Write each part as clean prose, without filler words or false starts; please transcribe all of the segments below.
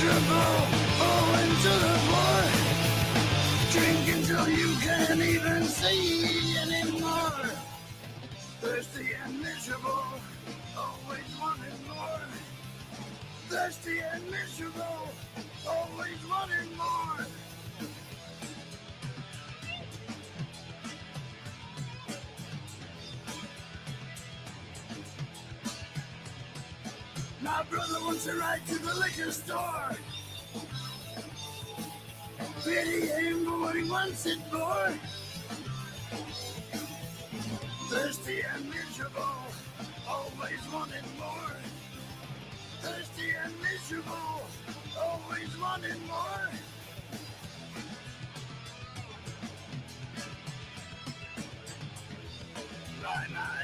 miserable, oh, into the floor. Drink until you can't even see anymore. Thirsty and miserable, always wanting more. Thirsty and miserable, always wanting more. My brother wants to ride to the liquor store. Pity him for what he wants it for. Thirsty and miserable, always wanting more. Thirsty and miserable, always wanting more. Bye-bye.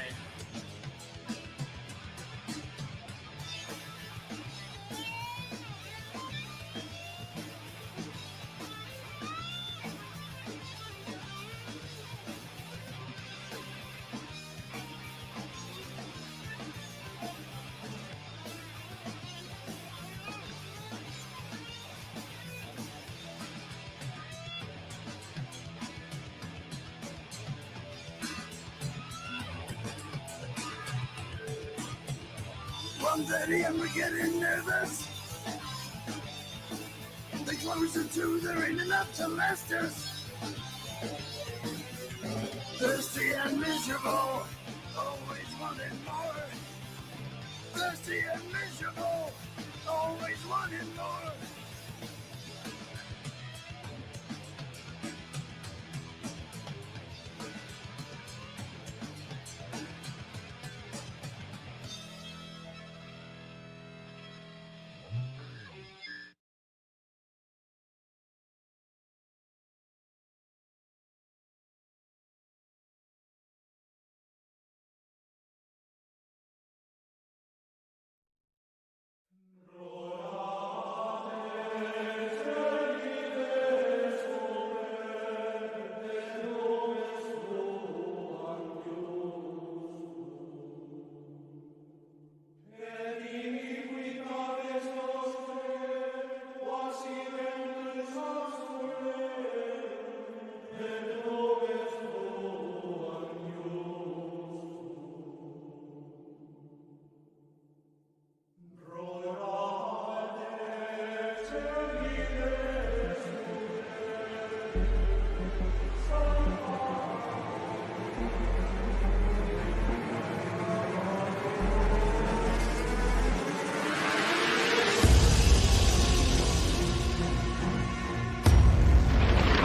Daddy, I'm getting nervous. They close the two, there ain't enough to last us. Thirsty and miserable, always wanting more. Thirsty and miserable, always wanting more.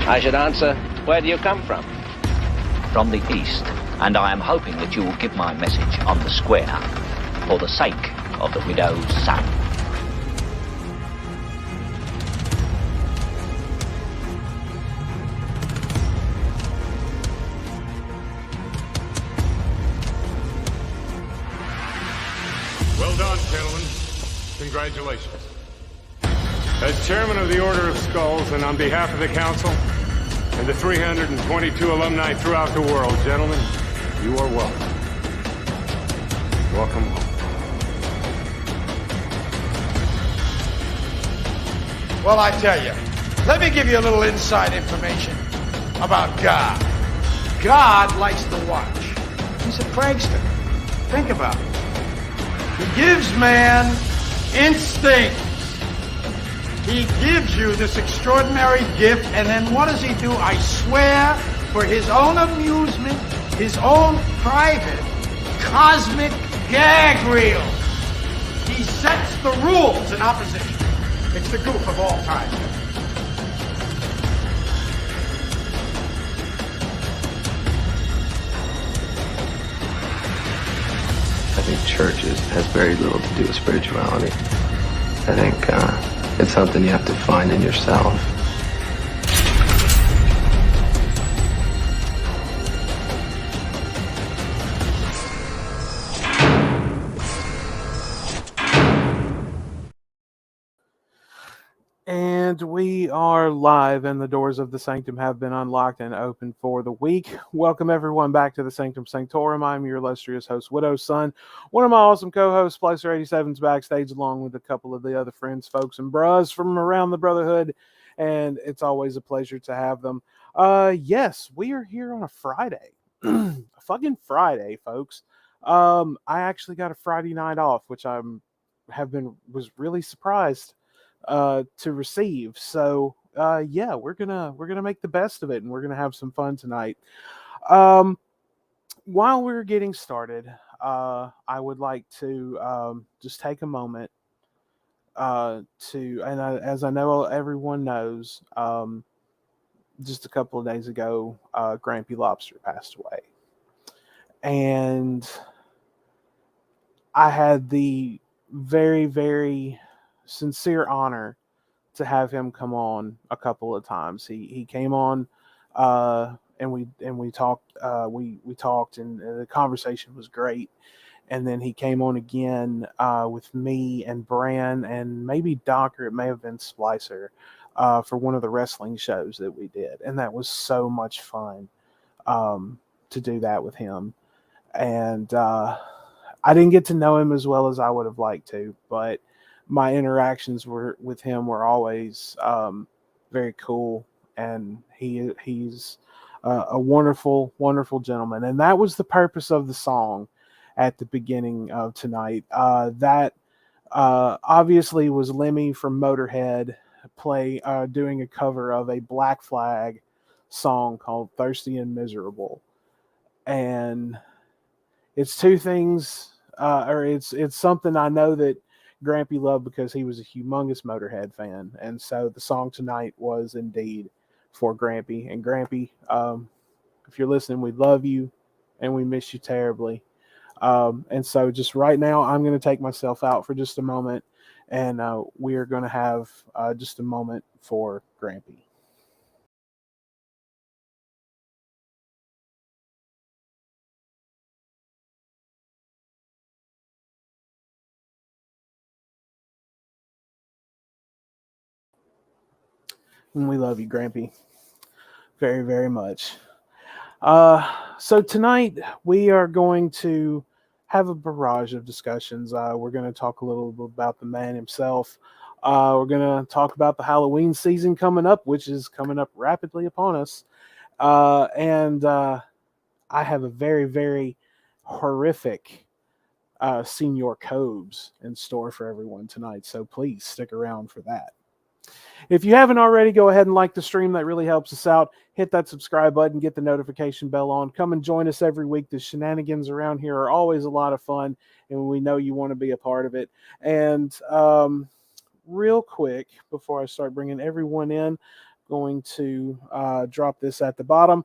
I should answer, where do you come from? From the east, and I am hoping that you will give my message on the square for the sake of the widow's son. Well done, gentlemen. Congratulations. As chairman of the Order of Skulls, and on behalf of the Council, and the 322 alumni throughout the world, gentlemen, you are welcome. Welcome home. Well, I tell you, let me give you a little inside information about God. God likes to watch. He's a prankster. Think about it. He gives man instinct. He gives you this extraordinary gift, and then what does he do? I swear, for his own amusement, his own private, cosmic gag reel. He sets the rules in opposition. It's the goof of all time. I think church has very little to do with spirituality. I think it's something you have to find in yourself. And we are live and the doors of the Sanctum have been unlocked and open for the week. Welcome everyone back to the Sanctum Sanctorum. I'm your illustrious host, Widow's Son. One of my awesome co-hosts, Splicer87's backstage along with a couple of the other friends, folks, and bros from around the Brotherhood. And it's always a pleasure to have them. Yes, we are here on a Friday. A fucking Friday, folks. I actually got a Friday night off, which was really surprised to receive. So yeah, we're gonna make the best of it, and we're gonna have some fun tonight. While we're getting started, I would like to just take a moment as I know everyone knows, just a couple of days ago, Grampy Lobster passed away, and I had the very, very sincere honor to have him come on a couple of times. He came on, and we talked. We talked, and the conversation was great. And then he came on again with me and Bran and maybe Doc, or it may have been Splicer, for one of the wrestling shows that we did, and that was so much fun to do that with him. And I didn't get to know him as well as I would have liked to, but my interactions with him were always very cool, and he's a wonderful, wonderful gentleman. And that was the purpose of the song at the beginning of tonight. That obviously was Lemmy from Motorhead doing a cover of a Black Flag song called "Thirsty and Miserable," and it's two things, or it's something I know that Grampy loved because he was a humongous Motorhead fan, and so the song tonight was indeed for Grampy. And Grampy, if you're listening, we love you and we miss you terribly. And so just right now, I'm going to take myself out for just a moment, and we are going to have just a moment for Grampy. And we love you, Grampy, very, very much. So tonight we are going to have a barrage of discussions. We're going to talk a little bit about the man himself. We're going to talk about the Halloween season coming up, which is coming up rapidly upon us. And I have a very, very horrific Senior Cobes in store for everyone tonight. So please stick around for that. If you haven't already, go ahead and like the stream. That really helps us out. Hit that subscribe button. Get the notification bell on. Come and join us every week. The shenanigans around here are always a lot of fun, and we know you want to be a part of it. And real quick, before I start bringing everyone in, going to drop this at the bottom.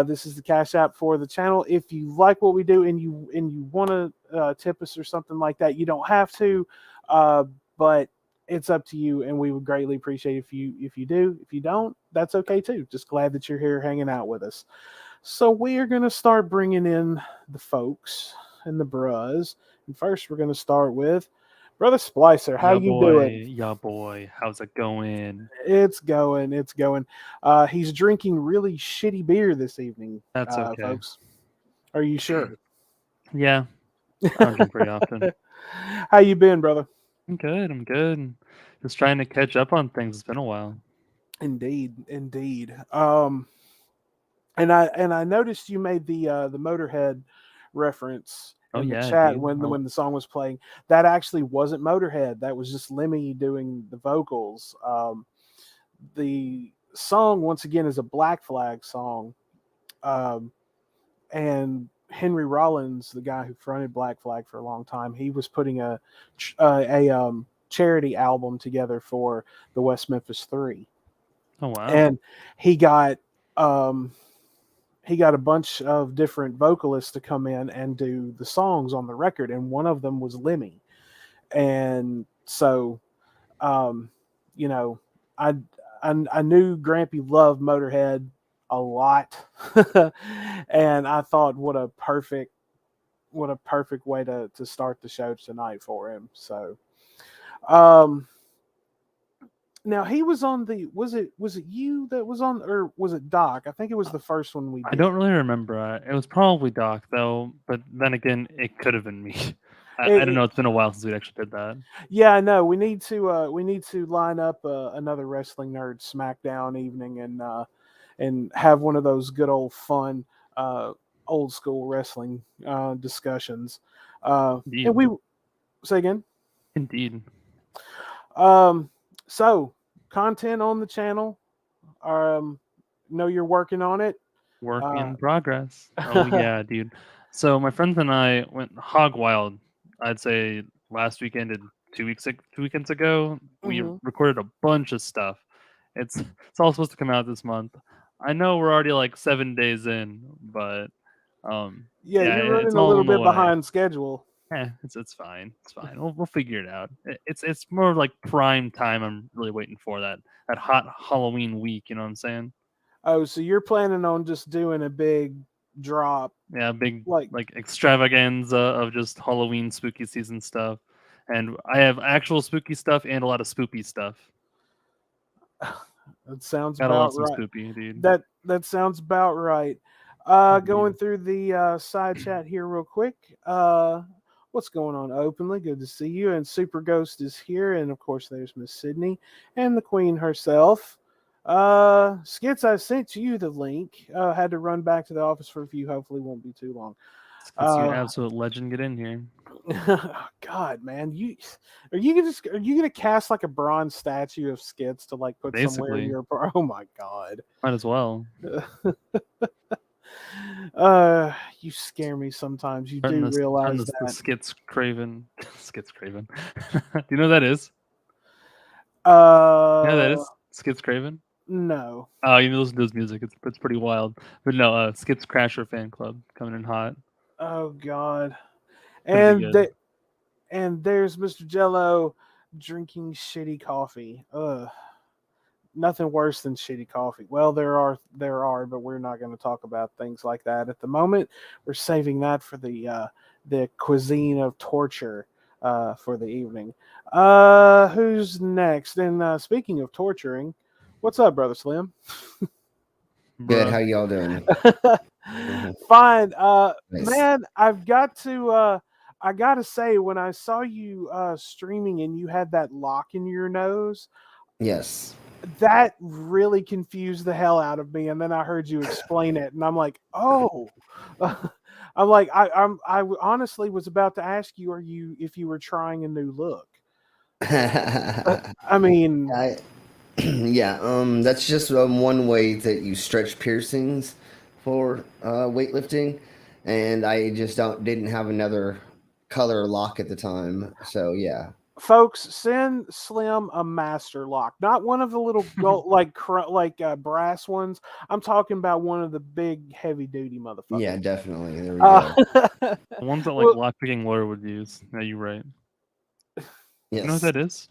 This is the Cash App for the channel. If you like what we do and you want to tip us or something like that, you don't have to, but it's up to you, and we would greatly appreciate if you do. If you don't, that's okay too. Just glad that you're here hanging out with us. So we are going to start bringing in the folks and the bros. And first, we're going to start with Brother Splicer. How you doing? Yeah, boy. How's it going? It's going. It's going. He's drinking really shitty beer this evening. That's okay. Folks. Are you sure? Yeah, I don't drink very often. How you been, brother? I'm good. Just trying to catch up on things. It's been a while. Indeed. And I noticed you made the Motorhead reference in the chat when the song was playing. That actually wasn't Motorhead. That was just Lemmy doing the vocals. The song, once again, is a Black Flag song. And Henry Rollins, the guy who fronted Black Flag for a long time, he was putting a charity album together for the West Memphis 3. Oh wow! And he got a bunch of different vocalists to come in and do the songs on the record, and one of them was Lemmy. And so, you know, I knew Grampy loved Motorhead a lot, and I thought what a perfect way to start the show tonight for him. So Now he was on the. Was it you that was on, or was it Doc? I think it was the first one we did. I don't really remember. It was probably Doc though, but then again, it could have been me. I don't know. It's been a while since we actually did that. Yeah, I know. We need to line up another wrestling nerd SmackDown evening and have one of those good old fun old school wrestling discussions. And we say again. Indeed. So content on the channel. Know you're working on it. Work in progress. Oh yeah, dude. So my friends and I went hog wild. I'd say last weekend and 2 weekends ago. We recorded a bunch of stuff. It's all supposed to come out this month. I know we're already like 7 days in, but yeah, you're running a little bit behind schedule. It's fine. It's fine. We'll figure it out. It's more like prime time. I'm really waiting for that hot Halloween week. You know what I'm saying? Oh, so you're planning on just doing a big drop? Yeah, big like extravaganza of just Halloween spooky season stuff, and I have actual spooky stuff and a lot of spoopy stuff. That sounds Gotta about love some right. spoopy, dude. That sounds about right. Going through the side chat here real quick. What's going on, Openly? Good to see you. And Super Ghost is here, and of course there's Miss Sydney and the Queen herself. Skits, I sent you the link. Had to run back to the office for a few. Hopefully won't be too long. Skits, you absolute legend, get in here. God, man, are you gonna cast like a bronze statue of Skits to like put somewhere in your? Oh my God, might as well. You scare me sometimes. You do realize that the Skits Craven. Skits Craven. Do you know what that is? You know that is Skits Craven. No. Oh, you listen to his music. It's pretty wild. But no, Skits Crasher fan club coming in hot. Oh God. And there's Mr. Jello drinking shitty coffee. Nothing worse than shitty coffee. Well, there are, but we're not going to talk about things like that at the moment. We're saving that for the cuisine of torture for the evening. Who's next? And speaking of torturing, what's up, Brother Slim? Good. How y'all doing? Fine. Nice. Man, I gotta say, when I saw you streaming and you had that lock in your nose, yes, that really confused the hell out of me. And then I heard you explain it, and I'm like, oh. I'm like, I honestly was about to ask you, if you were trying a new look. I mean, yeah, that's just one way that you stretch piercings for weightlifting, and I just didn't have another color lock at the time, so yeah. Folks, send Slim a master lock, not one of the little gold, like brass ones. I'm talking about one of the big heavy duty motherfuckers. Yeah, definitely. There we go. The ones that lockpicking lawyer would use. Yeah, you're right. Yes. You know what that is?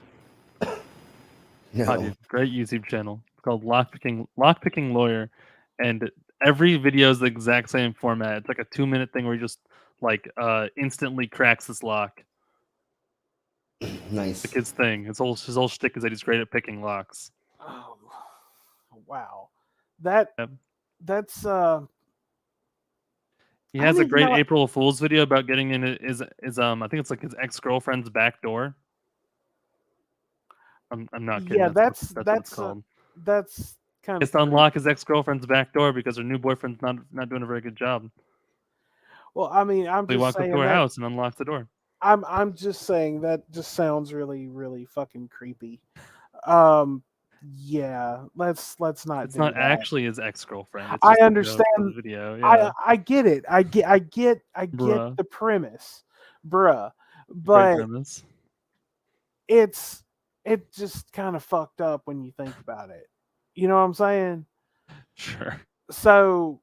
No. Oh, dude, great YouTube channel. It's called Lockpicking Lawyer, and every video is the exact same format. It's like a 2-minute thing where he just instantly cracks this lock. Nice. Like his thing. His whole shtick is that he's great at picking locks. Oh, wow. That's He has a great April Fool's video about getting in his I think it's like his ex-girlfriend's back door. I'm not kidding. Yeah, that's what it's called. That's kind of. It's to unlock his ex-girlfriend's back door because her new boyfriend's not doing a very good job. Well, I mean, They walk up to her house and unlock the door. I'm just saying that just sounds really, really fucking creepy. Yeah, let's not. It's not actually his ex-girlfriend. I understand the video. Yeah. I get it. I get the premise, bruh. But it just kind of fucked up when you think about it. You know what I'm saying? Sure. So,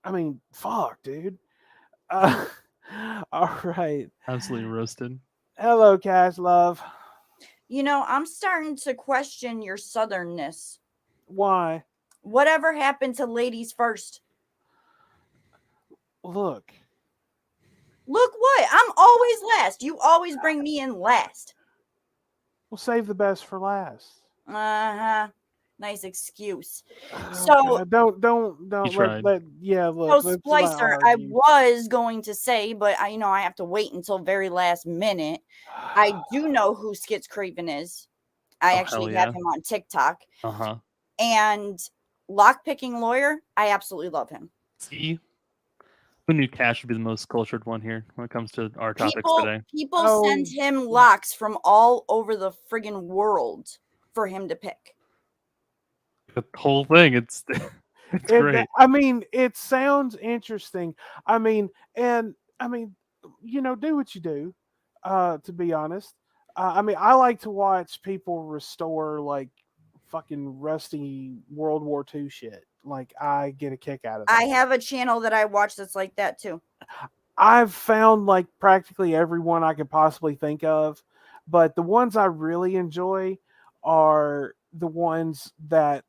I mean, fuck, dude. All right. Absolutely roasted. Hello, Cash Love. You know, I'm starting to question your southernness. Why? Whatever happened to ladies first? Look what? I'm always last. You always bring me in last. We'll save the best for last. Uh-huh. Nice excuse. Oh, So God, don't tried. let yeah, look, so let's not Splicer, I argue. was going to say, but I have to wait until very last minute. I do know who Skits Craven is. I Oh, actually hell have yeah. him on TikTok. Uh-huh. And Lockpicking Lawyer, I absolutely love him. See? Who knew Cash would be the most cultured one here when it comes to our topics today? People Oh. send him locks from all over the friggin' world for him to pick. The whole thing, it's great. I mean, it sounds interesting. I mean, do what you do. To be honest, I mean, I like to watch people restore like fucking rusty World War II shit. Like, I get a kick out of that. I have a channel that I watch that's like that too. I've found like practically everyone I could possibly think of, but the ones I really enjoy are the ones that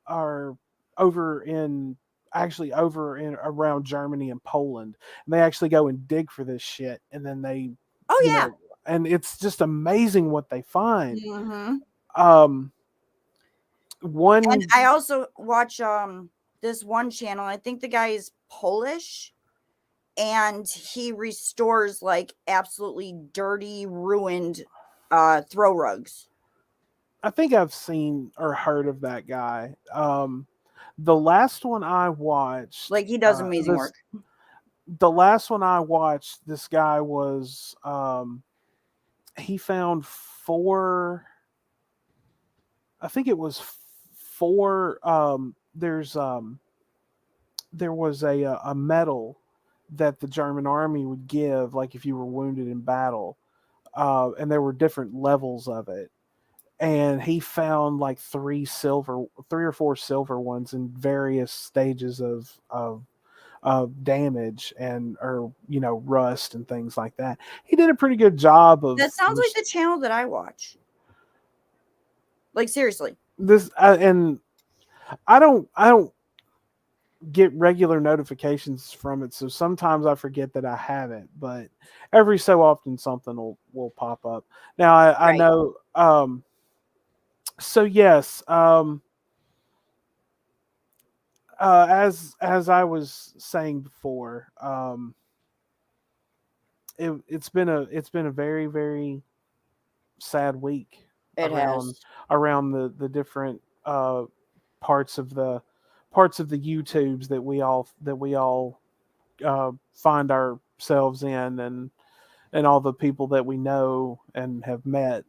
are over in around Germany and Poland. And they actually go and dig for this shit, and then they and it's just amazing what they find. Mm-hmm. One And I also watch this one channel. I think the guy is Polish, and he restores like absolutely dirty, ruined throw rugs. I think I've seen or heard of that guy. The last one I watched, like he does amazing work. The last one I watched, this guy was he found 4. I think it was 4. There was a medal that the German army would give, like if you were wounded in battle, and there were different levels of it. And he found like 3 or 4 silver ones in various stages of damage and rust and things like that. He did a pretty good job of. That sounds like the channel that I watch. Like seriously, This and I don't get regular notifications from it, so sometimes I forget that I have it. But every so often something will pop up. Now I know. So yes, as I was saying before, it's been a very, very sad week around the different parts of the YouTubes that we all find ourselves in, and all the people that we know and have met.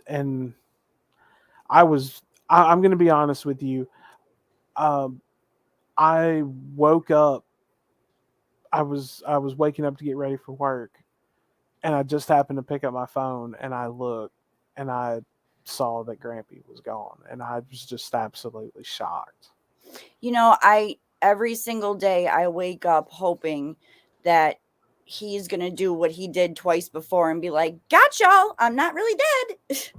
And I'm going to be honest with you. I woke up. I was waking up to get ready for work, and I just happened to pick up my phone, and I looked, and I saw that Grampy was gone, and I was just absolutely shocked. Every single day I wake up hoping that he's gonna do what he did twice before and be like, "Got y'all! I'm not really dead."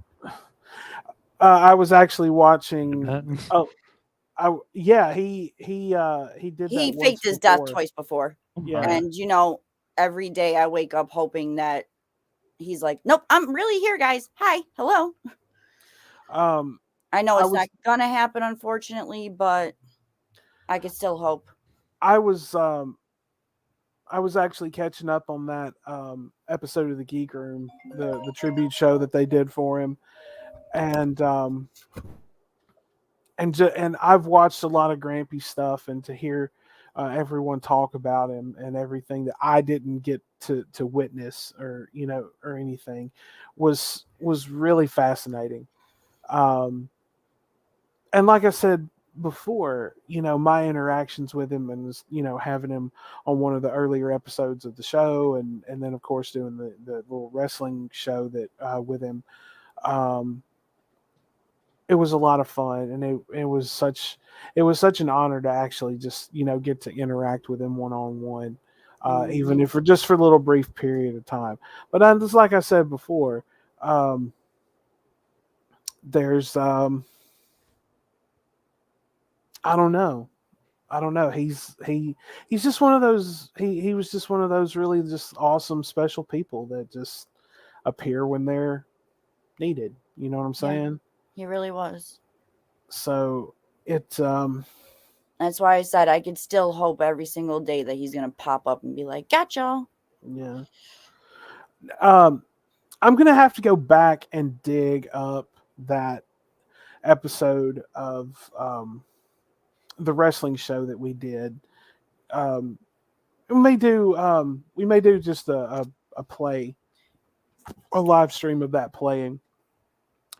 I was actually watching. He did. He faked his death twice before. Yeah, and every day I wake up hoping that he's like, "Nope, I'm really here, guys. Hi, hello." I know it's not gonna happen, unfortunately, but I could still hope. I was actually catching up on that episode of the Geek Room, the tribute show that they did for him, and I've watched a lot of Grampy stuff, and to hear everyone talk about him and everything that I didn't get to witness or anything was really fascinating. And like I said before, my interactions with him and having him on one of the earlier episodes of the show, and then of course doing the little wrestling show that with him, it was a lot of fun, and it was such an honor to actually just get to interact with him one-on-one, even if just for a little brief period of time. But just like I said before, there's I don't know. He's just one of those. He was just one of those really just awesome, special people that just appear when they're needed. You know what I'm Yeah. saying? He really was. So it's That's why I said I could still hope every single day that he's gonna pop up and be like, "Gotcha." yeah. I'm gonna have to go back and dig up that episode of the wrestling show that we did. We may do just a play, a live stream of that playing,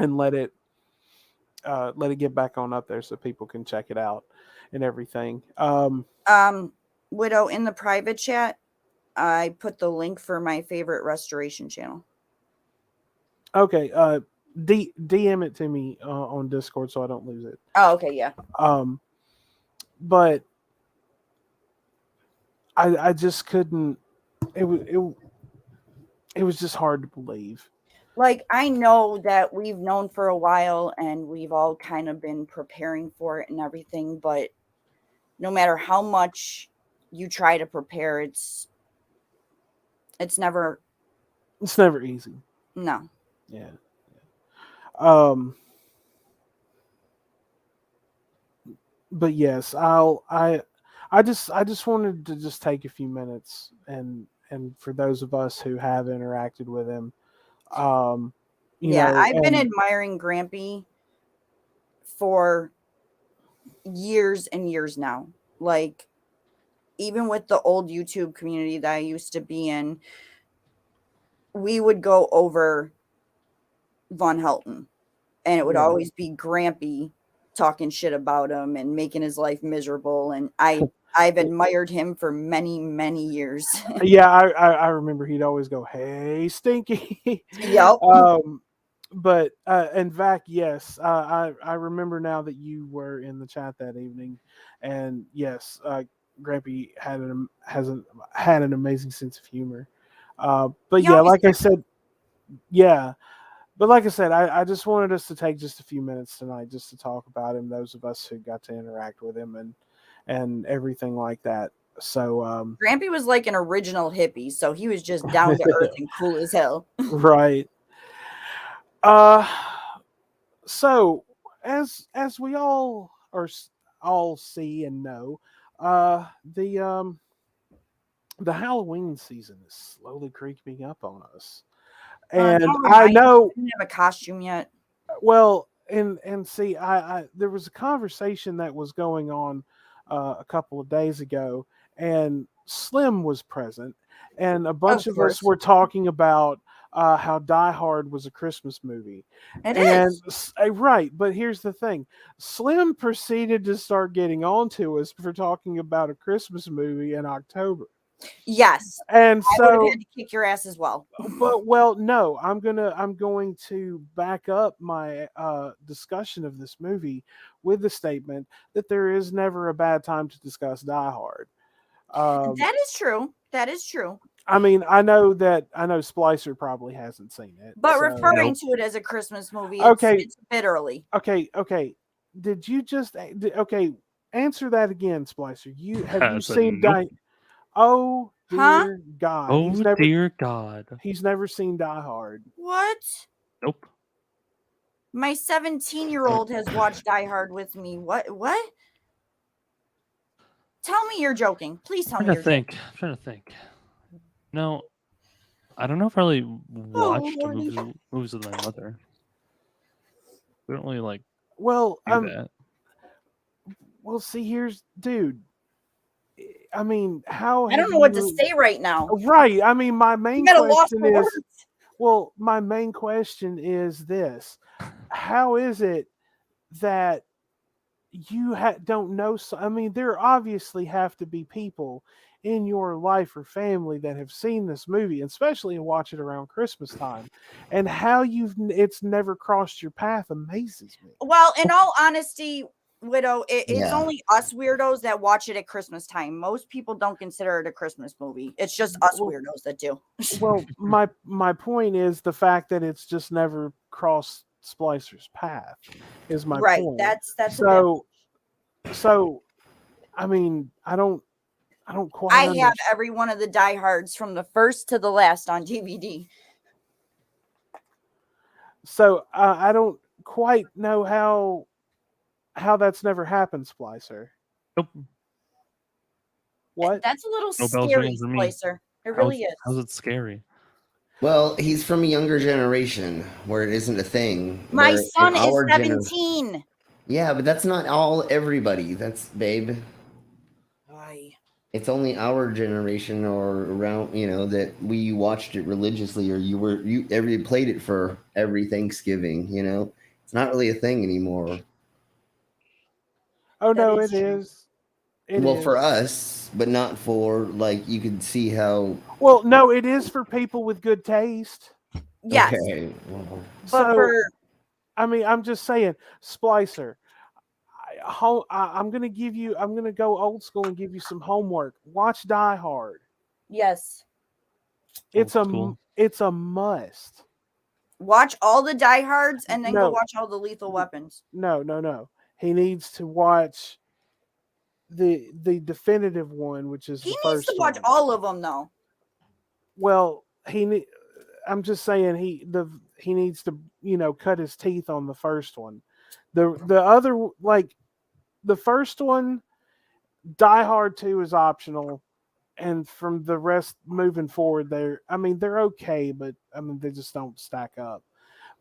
and let it get back on up there so people can check it out and everything. Widow, in the private chat, I put the link for my favorite restoration channel. Okay, DM it to me on Discord so I don't lose it. Oh, okay, yeah. But I just couldn't. It was just hard to believe. Like, I know that we've known for a while and we've all kind of been preparing for it and everything, but no matter how much you try to prepare, it's never easy. No. Yeah. But yes, I just wanted to just take a few minutes and for those of us who have interacted with him, you know, I've been admiring Grampy for years and years now. Like, even with the old YouTube community that I used to be in, we would go over Von Helton, and it would always be Grampy talking shit about him and making his life miserable. And I've admired him for many, many years. Yeah, I remember he'd always go, "Hey, Stinky." Yep. But in fact, yes, I remember now that you were in the chat that evening, and yes, Grampy had an amazing sense of humor. But yeah, like I said, But like I said, I just wanted us to take just a few minutes tonight just to talk about him. Those of us who got to interact with him and everything like that. So Grampy was like an original hippie, so he was just down to earth and cool as hell. Right. So as we all see and know, the Halloween season is slowly creeping up on us. And I know I didn't have a costume yet. Well, and see, I there was a conversation that was going on a couple of days ago, and Slim was present, and a bunch of us were talking about how Die Hard was a Christmas movie. It is. Right, but here's the thing: Slim proceeded to start getting on to us for talking about a Christmas movie in October. Yes, and I would have had to kick your ass as well. But no, I'm going to back up my discussion of this movie with the statement that there is never a bad time to discuss Die Hard. That is true. That is true. I mean, I know Splicer probably hasn't seen it, but referring to it as a Christmas movie, it's a bit early. Okay. Did you just answer that again, Splicer? Have you seen Die? Oh dear God! Oh dear God! He's never seen Die Hard. What? Nope. My 17-year-old has watched Die Hard with me. What? Tell me you're joking. Please tell me you're joking. I'm trying to think. No, I don't know if I really watched movies with my mother. We don't really like. Well, do that. Well, see, dude. I mean, how? I don't know what to say right now. Right. I mean, my main question is. Well, my main question is this: how is it that you don't know? I mean, there obviously have to be people in your life or family that have seen this movie, especially and watch it around Christmas time, and how it's never crossed your path amazes me. Well, in all honesty, Widow, it's only us weirdos that watch it at Christmas time. Most people don't consider it a Christmas movie. It's just us weirdos that do. Well, my point is the fact that it's just never crossed Splicer's path is my point. That's so. I mean, I don't quite. I have every one of the Die Hards from the first to the last on DVD. So I don't quite know how that's never happened, Splicer. Nope. What? That's a little No bells scary, ringing for me. Splicer. It really is. How's it scary? Well, he's from a younger generation where it isn't a thing. My where in son is our 17. Yeah, but that's not all everybody. That's babe. Aye. It's only our generation or around, that we watched it religiously, or you played it for every Thanksgiving. It's not really a thing anymore. Oh That no, is it true. is. It Well, is. for us, but not for you could see how. Well, no, it is for people with good taste. Yes. Okay. Well, But So, for I mean, I'm just saying, Splicer. I'm gonna go old school and give you some homework. Watch Die Hard. yes. It's Cool. it's a must. Watch all the diehards and then go No. watch all the Lethal Weapons. No. He needs to watch the definitive one, which is He the needs first to watch one. all of them though. Well, I'm just saying he needs to cut his teeth on the first one. The other the first one, Die Hard 2 is optional, and from the rest moving forward, they're okay, but they just don't stack up.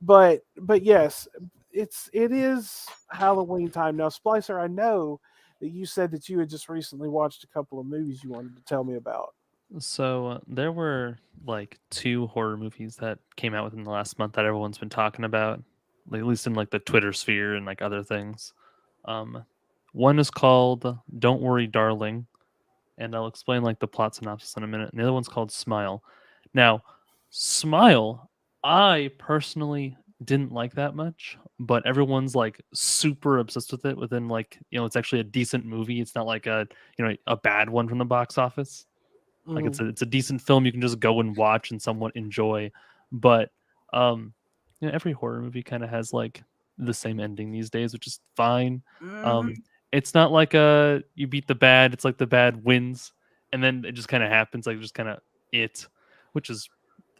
But yes, it is Halloween time now. Splicer, I know that you said that you had just recently watched a couple of movies you wanted to tell me about. So there were like 2 horror movies that came out within the last month that everyone's been talking about, at least in like the Twitter sphere and like other things. One is called "Don't Worry, Darling," and I'll explain like the plot synopsis in a minute. And the other one's called "Smile." Now, "Smile," I personally didn't like that much, but everyone's like super obsessed with it. Within it's actually a decent movie. It's not like a bad one from the box office. Like it's a decent film you can just go and watch and somewhat enjoy. But every horror movie kind of has like the same ending these days, which is fine. Mhm. It's not like you beat the bad, it's like the bad wins, and then it just kind of happens, like just kind of which is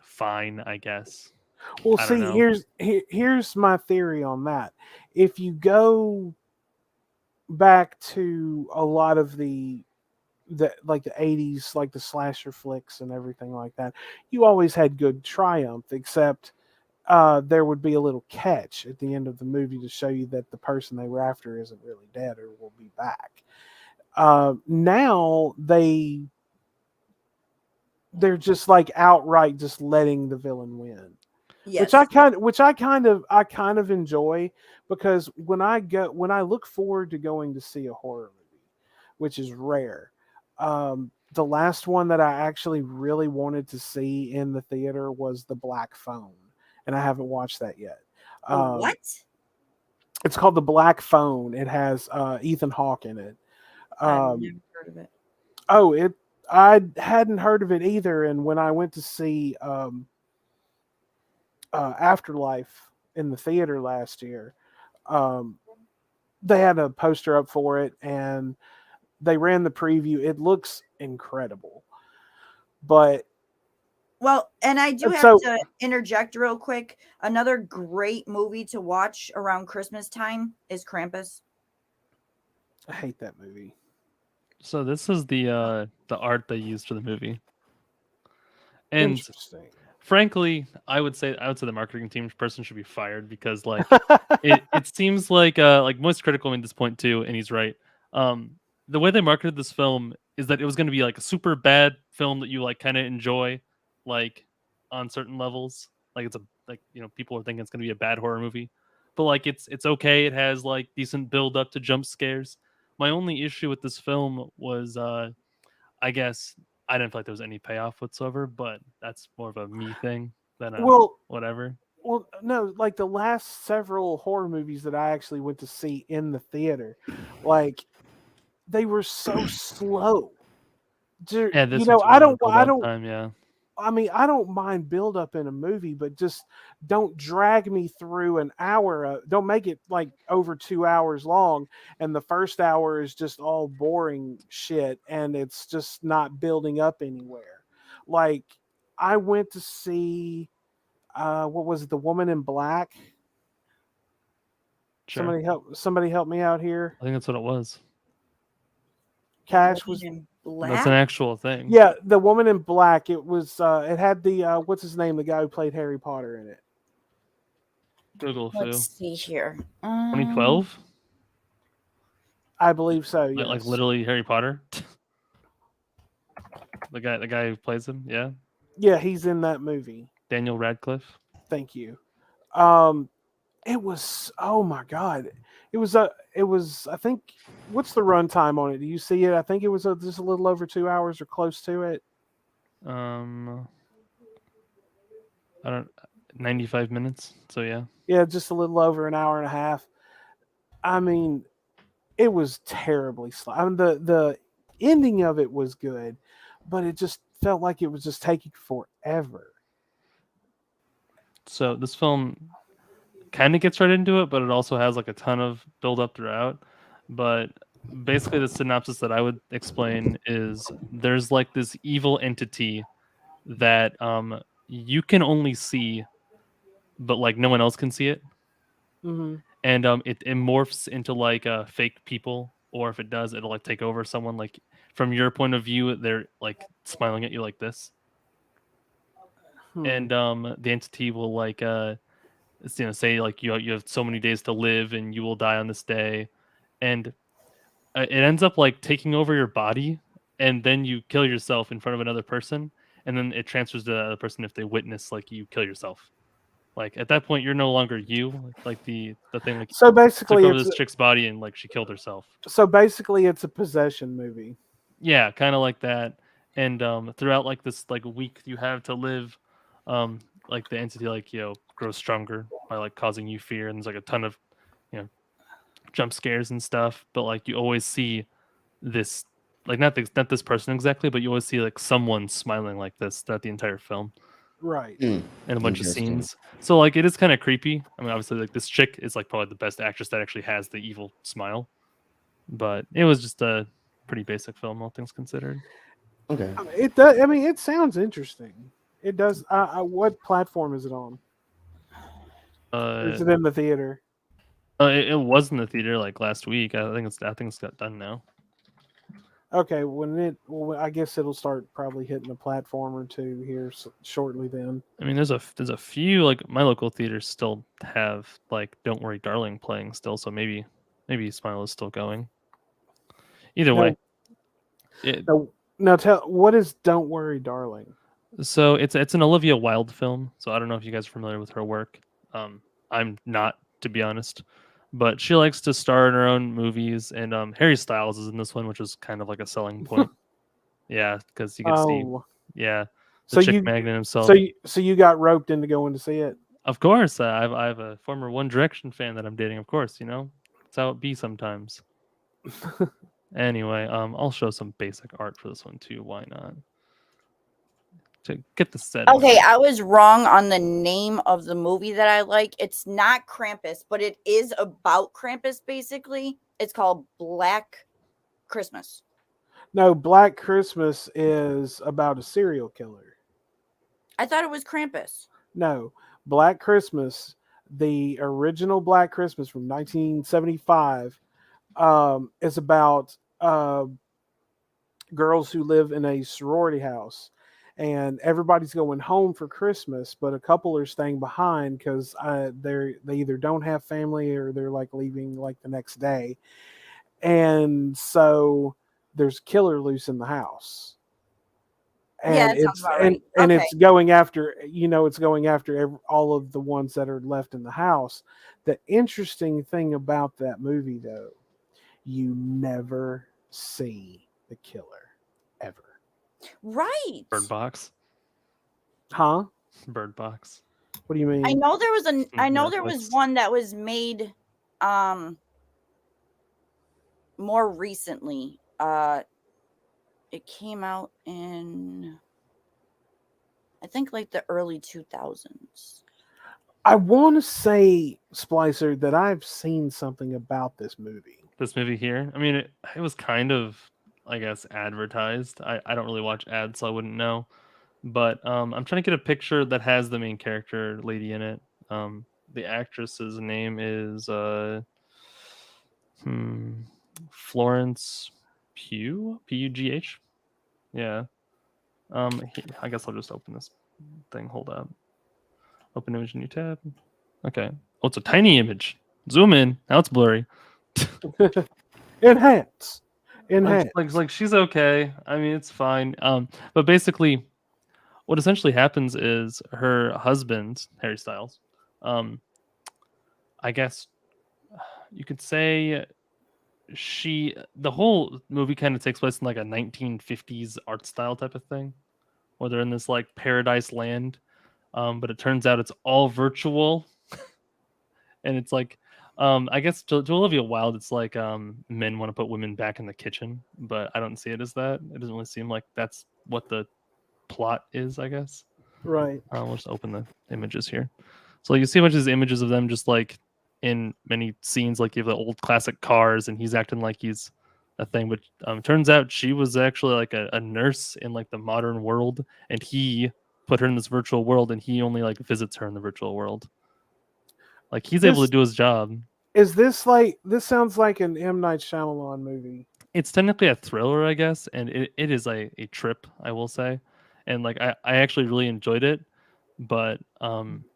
fine, I guess. Well, I don't see, know. here's my theory on that. If you go back to a lot of the 80s, like the slasher flicks and everything like that, you always had good triumph, except there would be a little catch at the end of the movie to show you that the person they were after isn't really dead or will be back. Now they're just like outright just letting the villain win. Yes. Which I kind of enjoy, because when I look forward to going to see a horror movie, which is rare. The last one that I actually really wanted to see in the theater was The Black Phone, and I haven't watched that yet. What? It's called The Black Phone. It has Ethan Hawke in it. I've never heard of it. Oh, I hadn't heard of it either, and when I went to see Afterlife in the theater last year, they had a poster up for it, and they ran the preview. It looks incredible. But Well, and I do have to interject real quick. Another great movie to watch around Christmas time is Krampus. I hate that movie. So this is the art they used for the movie. And Interesting. Frankly, I would say the marketing team person should be fired, because like it seems like Moist Critical made this point too, and he's right. The way they marketed this film is that it was going to be like a super bad film that you like kind of enjoy, like on certain levels. Like it's people are thinking it's going to be a bad horror movie, but like it's okay. It has like decent build up to jump scares. My only issue with this film was I guess I didn't feel like there was any payoff whatsoever, but that's more of a me thing than whatever. Well, no, like the last several horror movies that I actually went to see in the theater, like they were so slow. Yeah, this I don't time, yeah. I mean, I don't mind build up in a movie, but just don't drag me through an hour. Don't make it like over 2 hours long, and the first hour is just all boring shit, and it's just not building up anywhere. Like I went to see what was it? The Woman in Black. Sure. Somebody help me out here. I think that's what it was. Cash was. That's an actual thing. Yeah, the Woman in Black. It was. It had the what's his name? The guy who played Harry Potter in it. Google Let's see here. 2012. I believe so. Yes. Like literally Harry Potter. the guy who plays him. Yeah. Yeah, he's in that movie. Daniel Radcliffe. Thank you. It was. Oh my God. It was. I think. What's the runtime on it? Do you see it? I think it was just a little over 2 hours or close to it. I don't. 95 minutes. So yeah. Yeah, just a little over an hour and a half. I mean, it was terribly slow. I mean, the ending of it was good, but it just felt like it was just taking forever. So this film kind of gets right into it, but it also has like a ton of build up throughout. But basically, the synopsis that I would explain is there's like this evil entity that you can only see, but like no one else can see it. Mm-hmm. And it morphs into like fake people, or if it does, it'll like take over someone. Like from your point of view, they're like smiling at you like this. And the entity will like say like you have so many days to live and you will die on this day, and it ends up like taking over your body, and then you kill yourself in front of another person, and then it transfers to the other person if they witness like you kill yourself. Like at that point, you're no longer you. Like the thing like so basically took over this chick's body and like she killed herself. So basically, it's a possession movie. Yeah, kind of like that. And throughout like this like week you have to live, like the entity like grows stronger by like causing you fear, and there's like a ton of jump scares and stuff. But like you always see this like not this person exactly, but you always see like someone smiling like this throughout the entire film. Right. And a bunch of scenes. So like it is kind of creepy. I mean, obviously like this chick is like probably the best actress that actually has the evil smile. But it was just a pretty basic film, all things considered. Okay. It does. I mean, it sounds interesting. It does. What platform is it on? Is it in the theater? It was in the theater like last week. I think it's got done now. Okay, I guess it'll start probably hitting a platform or two here shortly. Then I mean, there's a few like my local theaters still have like "Don't Worry, Darling" playing still, so maybe Smile is still going. Either way, now tell what is "Don't Worry, Darling." So it's an Olivia Wilde film. So I don't know if you guys are familiar with her work. I'm not, to be honest. But she likes to star in her own movies, and Harry Styles is in this one, which is kind of like a selling point. Yeah, because you can see, the chick magnet himself. So you got roped into going to see it? Of course, I have a former One Direction fan that I'm dating. Of course, that's how it be sometimes. Anyway, I'll show some basic art for this one too. Why not? To get the set. Okay, I was wrong on the name of the movie that I like. It's not Krampus, but it is about Krampus, basically. It's called Black Christmas. No, Black Christmas is about a serial killer. I thought it was Krampus. No, Black Christmas, the original Black Christmas from 1975, is about girls who live in a sorority house. And everybody's going home for Christmas, but a couple are staying behind because they either don't have family or they're like leaving like the next day. And so there's a killer loose in the house. And it's going after, it's going after all of the ones that are left in the house. The interesting thing about that movie, though, you never see the killer ever. Right. Bird Box. Huh? Bird Box. What do you mean? I know there was one that was made more recently. It came out in I think like the early 2000s. I want to say, Splicer, that I've seen something about this movie. This movie here? I mean, it was kind of, I guess, advertised. I don't really watch ads, so I wouldn't know. But I'm trying to get a picture that has the main character lady in it. The actress's name is Florence Pugh, P-U-G-H. Yeah. I guess I'll just open this thing. Hold up. Open image, new tab. Okay. Oh, it's a tiny image. Zoom in. Now it's blurry. Enhance. Like she's okay. I mean, it's fine. But basically, what essentially happens is her husband, Harry Styles, I guess you could say the whole movie kind of takes place in like a 1950s art style type of thing, where they're in this like paradise land. But it turns out it's all virtual. And it's like, I guess to Olivia Wilde, it's like men want to put women back in the kitchen, but I don't see it as that. It doesn't really seem like that's what the plot is, I guess. Right. We'll just open the images here. So you see a bunch of these images of them just like in many scenes, like you have the old classic cars, and he's acting like he's a thing. But turns out she was actually like a nurse in like the modern world, and he put her in this virtual world, and he only like visits her in the virtual world. Like he's able to do his job. Is this like this sounds like an M. Night Shyamalan movie? It's technically a thriller, I guess, and it is a trip, I will say. And like I actually really enjoyed it, but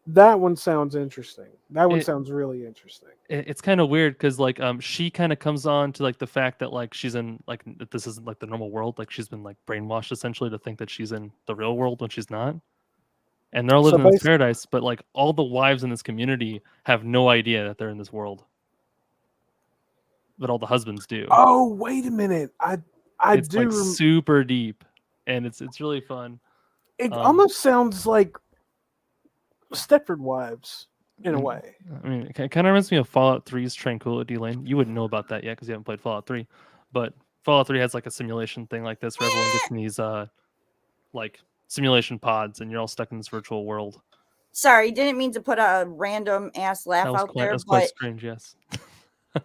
that one sounds interesting. That one sounds really interesting. It's kind of weird because like she kind of comes on to like the fact that like she's in like this isn't like the normal world, like she's been like brainwashed essentially to think that she's in the real world when she's not. And they're all living in this paradise, but like all the wives in this community have no idea that they're in this world. But all the husbands do. Oh, wait a minute. It's do like super deep, and it's really fun. It almost sounds like Stepford Wives in a way. I mean, it kind of reminds me of Fallout 3's Tranquility Lane. You wouldn't know about that yet because you haven't played Fallout 3, but Fallout 3 has like a simulation thing like this where everyone gets in these like simulation pods, and you're all stuck in this virtual world. Sorry, didn't mean to put a random ass laugh out there. That was quite strange, yes.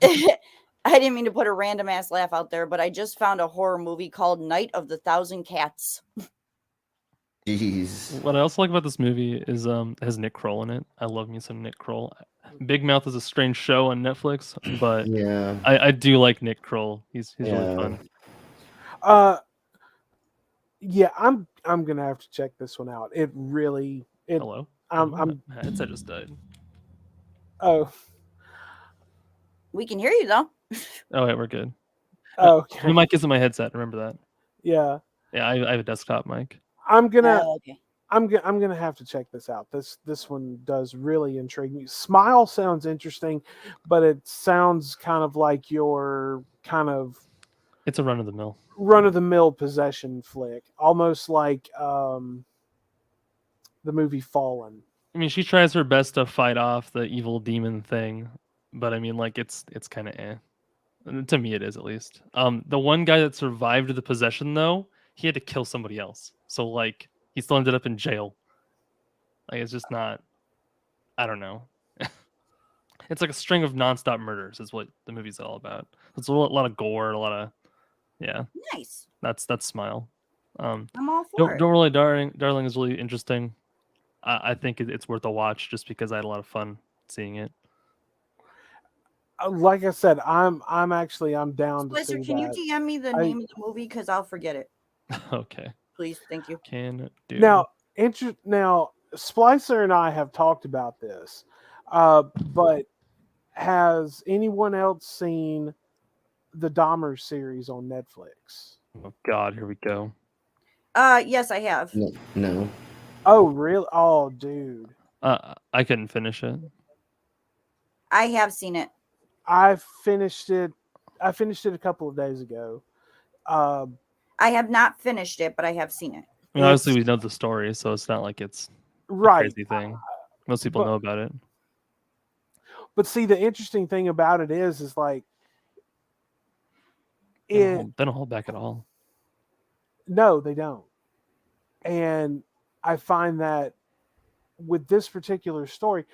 I didn't mean to put a random ass laugh out there, but I just found a horror movie called Night of the Thousand Cats. Jeez. What I also like about this movie is it has Nick Kroll in it. I love me some Nick Kroll. Big Mouth is a strange show on Netflix, but yeah, I do like Nick Kroll. He's really fun. Yeah, I'm gonna have to check this one out. Hello. My headset just died. Oh. We can hear you though. Oh wait, we're good. Okay. The mic isn't my headset. Remember that. Yeah. Yeah, I have a desktop mic. I'm gonna. Okay. I'm gonna have to check this out. This one does really intrigue me. Smile sounds interesting, but it sounds kind of like your kind of. It's a run of the mill possession flick, almost like the movie Fallen. I mean, she tries her best to fight off the evil demon thing, but I mean, like it's kind of eh. To me, it is at least. The one guy that survived the possession, though, he had to kill somebody else. So like, he still ended up in jail. Like it's just not. I don't know. It's like a string of nonstop murders, is what the movie's all about. It's a lot of gore, a lot of. Yeah. Nice. That's Smile. I'm all for it. Don't Worry, Darling is really interesting. I think it's worth a watch just because I had a lot of fun seeing it. Like I said, I'm down Splicer, to see can that. you DM me the name of the movie because I'll forget it. Okay. Please, thank you. Can do. Now, Splicer and I have talked about this, but has anyone else seen the Dahmer series on Netflix? Oh God, here we go. Yes, I have. No. Oh, really? Oh, dude. I couldn't finish it. I have seen it. I finished it a couple of days ago. I have not finished it, but I have seen it. I mean, obviously, we know the story, so it's not like it's a crazy thing. Most people know about it. But see, the interesting thing about it is like they don't hold back at all. No, they don't. And I find that with this particular story,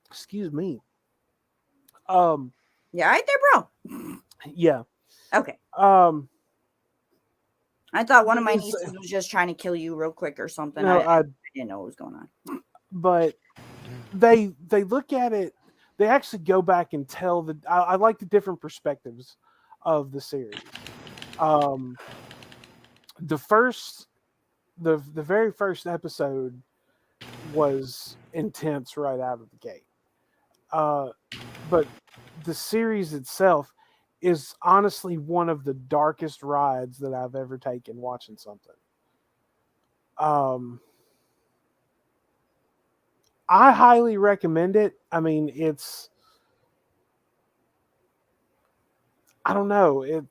excuse me. Yeah, right there, bro. Yeah. Okay. I thought one of my nieces was just trying to kill you real quick or something. No, I didn't know what was going on. But they look at it. They actually go back and tell the. I like the different perspectives of the series. The very first episode was intense right out of the gate. But the series itself is honestly one of the darkest rides that I've ever taken watching something. I highly recommend it. I mean, I don't know,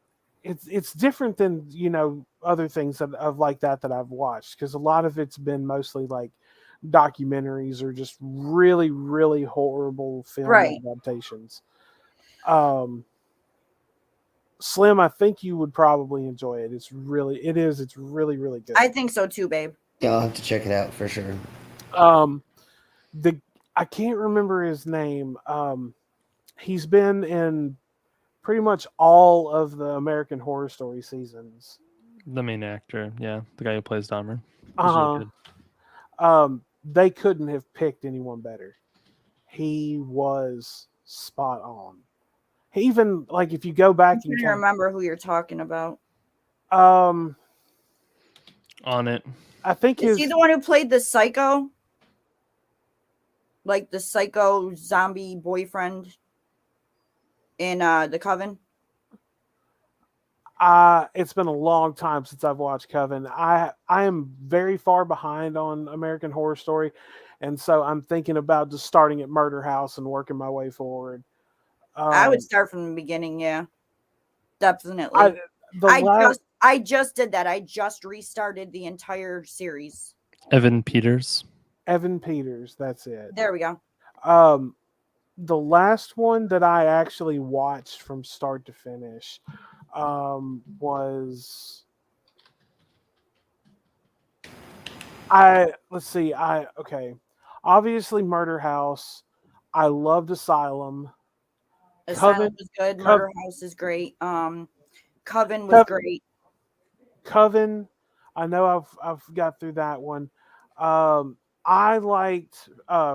it's different than, other things of like that I've watched, because a lot of it's been mostly like documentaries or just really, really horrible film adaptations. Slim, I think you would probably enjoy it. It's really, really good. I think so too, babe. Yeah, I'll have to check it out for sure. I can't remember his name. He's been in pretty much all of the American Horror Story seasons. The main actor, yeah, the guy who plays Dahmer. Really they couldn't have picked anyone better. He was spot on. He even, like, if you go back I can't remember who you're talking about. On it. I think is he the one who played the psycho? Like the psycho zombie boyfriend in The Coven? It's been a long time since I've watched Coven. I am very far behind on American Horror Story, and so I'm thinking about just starting at Murder House and working my way forward. I would start from the beginning, yeah. Definitely. I just did that. I just restarted the entire series. Evan Peters, that's it. There we go. The last one that I actually watched from start to finish was obviously Murder House. I loved Asylum. Asylum was good. Murder House is great. Coven was great. Coven, I know I've got through that one. I liked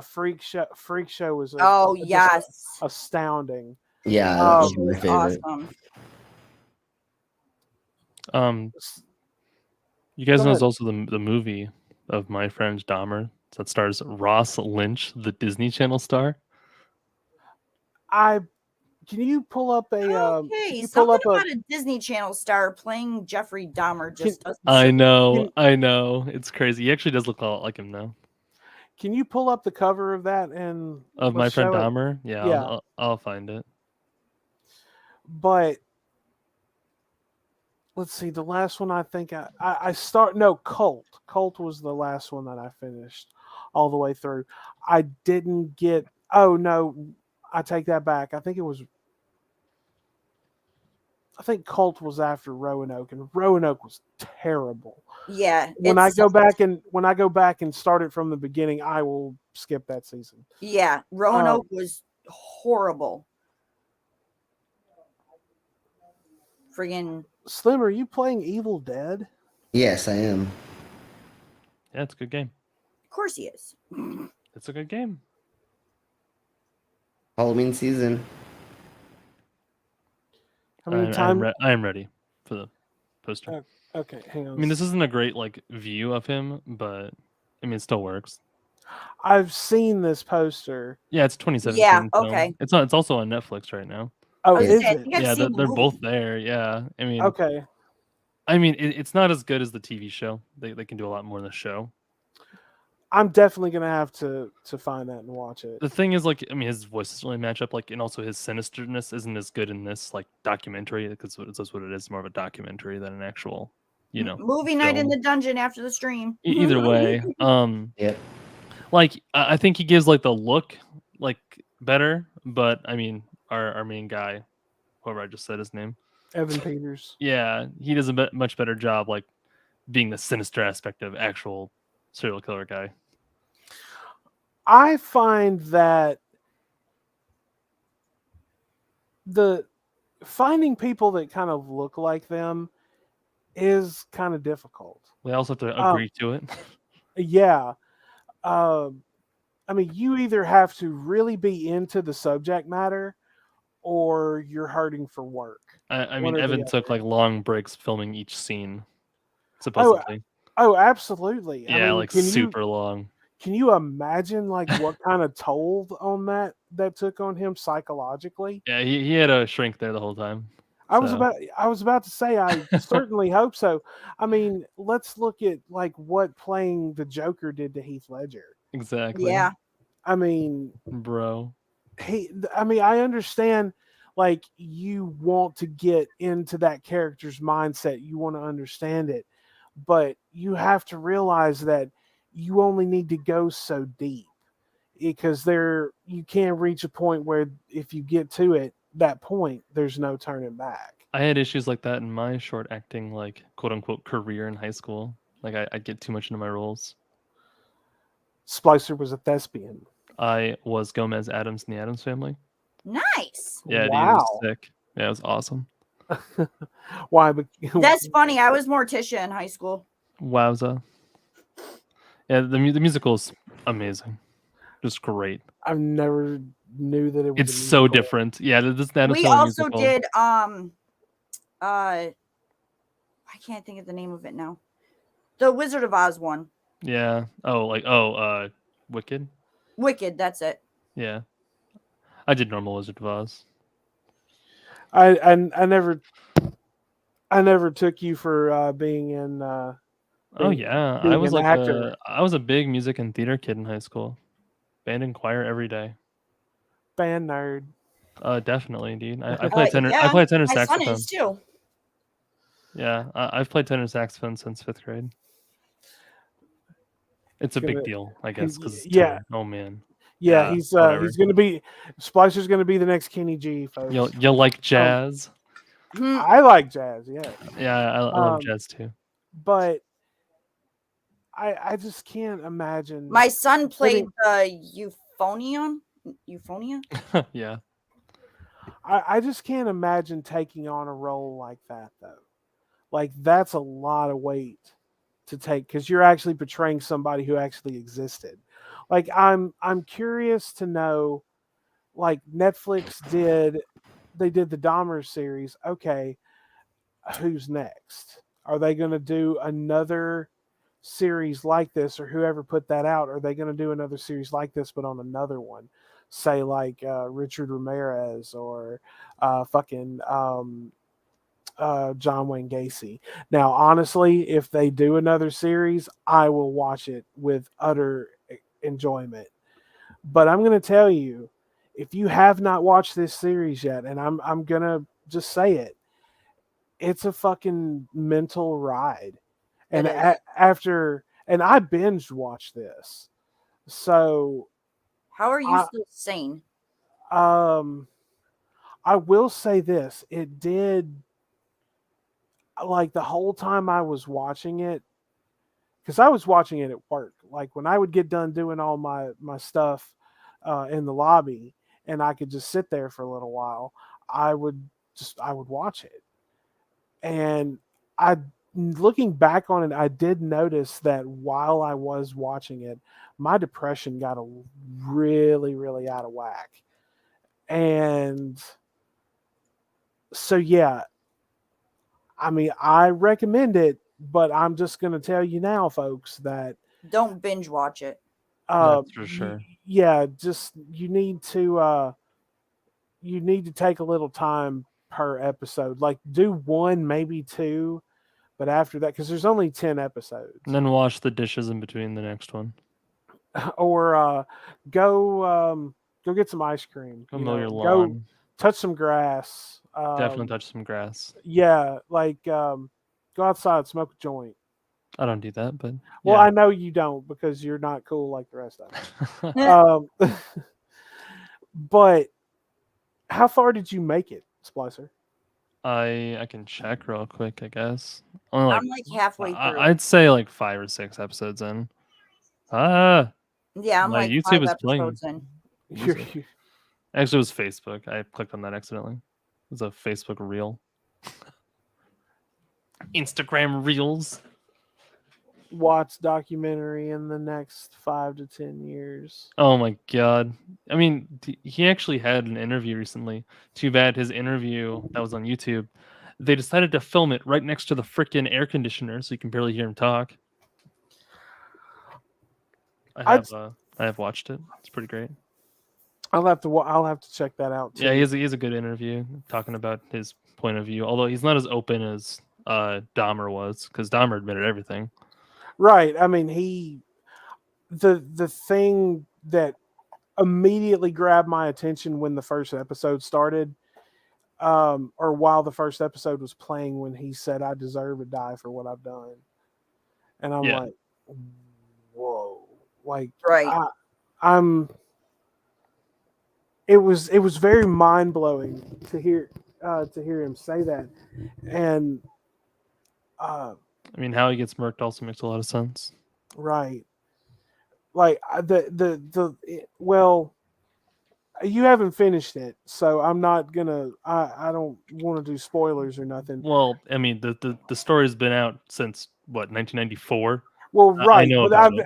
Freak Show. Freak Show was astounding. Yeah, that was my favorite. Awesome. You guys know there's also the movie of my friend Dahmer that stars Ross Lynch, the Disney Channel star. Can you pull up a? Something about a Disney Channel star playing Jeffrey Dahmer just doesn't. I know. It's crazy. He actually does look a lot like him now. Can you pull up the cover of that and of my friend Dahmer? Yeah. I'll find it. But let's see. The last one I think Cult. Cult was the last one that I finished all the way through. I didn't get. Oh no. I take that back. I think Cult was after Roanoke, and Roanoke was terrible. Yeah. When I go back and start it from the beginning, I will skip that season. Yeah, Roanoke was horrible. Friggin' Slim, are you playing Evil Dead? Yes, I am. Yeah, it's a good game. Of course he is. It's a good game. Halloween season. How many times? I am ready for the poster. Okay, hang on. I mean, this isn't a great view of him, but I mean, it still works. I've seen this poster. Yeah, it's 2017. Yeah, okay. It's also on Netflix right now. Oh, is it? Yeah, they're both there. Yeah, I mean, okay. I mean, it's not as good as the TV show. They can do a lot more in the show. I'm definitely gonna have to find that and watch it. The thing is, his voice doesn't really match up. And also his sinisterness isn't as good in this documentary, because that's what it is. More of a documentary than an actual, movie night in the dungeon after the stream. Either way, yeah. I think he gives the look better, but I mean, our main guy, whoever I just said his name, Evan Peters. Yeah, he does a much better job being the sinister aspect of actual serial killer guy. I find that finding people that kind of look like them is kind of difficult. We also have to agree to it. Yeah. I mean, you either have to really be into the subject matter or you're hurting for work. I One mean, or the Evan took other. like long breaks filming each scene, Oh, supposedly. oh, absolutely. I Yeah, mean, like super long. can you imagine like what kind of toll on that took on him psychologically? Yeah, he had a shrink there the whole time. I was So about to say I certainly hope so. I mean, let's look at like what playing the Joker did to Heath Ledger. exactly, Yeah. I mean, bro. I understand like you want to get into that character's mindset, you want to understand it, but you have to realize that you only need to go so deep because you can't reach a point where if you get to that point there's no turning back. I had issues like that in my short acting, like quote unquote career in high school. Like I'd get too much into my roles. Splicer was a thespian. I was Gomez Adams in the Addams Family. Nice. Yeah, dude, it Wow. was sick. Yeah, it was awesome. Why? But That's funny. I was Morticia in high school. Wowza. Yeah, the musical is amazing. Just great. I've never knew that it was. It's so different. Yeah, this Addams We Family also musical. did I can't think of the name of it now. The Wizard of Oz one. Yeah. Wicked. Wicked, that's it. Yeah. I did normal Wizard of Oz. I never took you for being in. Oh yeah, being I was an like actor. I was a big music and theater kid in high school. Band and choir every day. Band nerd. Definitely, dude. I play tenor. Yeah, I play tenor my saxophone. son is too. Yeah, I've played tenor saxophone since 5th grade. It's a big Gonna- deal, I guess, because yeah. Oh man. Yeah, whatever. he's gonna be Splicer's gonna be the next Kenny G, folks. You like jazz? I like jazz, yeah. Yeah, I love jazz too. But I just can't imagine. My son played the euphonium. Euphonia? Yeah. I just can't imagine taking on a role like that though. Like that's a lot of weight to take because you're actually portraying somebody who actually existed. Like I'm curious to know, like Netflix did the Dahmer series. Okay, who's next? Are they going to do another series like this, or whoever put that out? Are they going to do another series like this, but on another one? Say like Richard Ramirez or John Wayne Gacy. Now, honestly, if they do another series, I will watch it with utter enjoyment. But I'm going to tell you, if you have not watched this series yet, and I'm going to just say it, it's a fucking mental ride. And after I binge watched this. So how are you still sane? I will say this, it did, like the whole time I was watching it, because I was watching it at work. Like when I would get done doing all my stuff in the lobby and I could just sit there for a little while, I would watch it. And looking back on it, I did notice that while I was watching it, my depression got really, really out of whack. And so, yeah, I mean, I recommend it, but I'm just going to tell you now, folks, that don't binge watch it. That's for sure. Yeah, just you need to take a little time per episode. Like do one, maybe two, but after that, because there's only 10 episodes. And then wash the dishes in between the next one. Or go get some ice cream. Go mow your lawn. Go touch some grass. Definitely touch some grass. Yeah, like go outside, smoke a joint. I don't do that, but well, yeah. I know you don't because you're not cool like the rest of them. But how far did you make it, Splicer? I can check real quick, I guess. Only I'm like halfway through. I'd say like 5 or 6 episodes in. Yeah, I'm my like YouTube 5 is playing. episodes in. Actually, it was Facebook. I clicked on that accidentally. It was a Facebook reel. Instagram reels. Watts documentary in the next 5 to 10 years. Oh my god. I mean, he actually had an interview recently. Too bad his interview that was on YouTube, they decided to film it right next to the freaking air conditioner so you can barely hear him talk. I have watched it. It's pretty great. I'll have to check that out too. Yeah, he has a good interview talking about his point of view, although he's not as open as Dahmer was, because Dahmer admitted everything. Right. I mean, the thing that immediately grabbed my attention when the first episode started, or while the first episode was playing, when he said, "I deserve to die for what I've done," and I'm like, "Whoa!" Like, right. It was very mind blowing to hear him say that, and I mean, how he gets murked also makes a lot of sense. Right. Like well, you haven't finished it, so I'm not gonna. I don't want to do spoilers or nothing. Well, I mean, the story's been out since what, 1994. Well, right, I know but about it.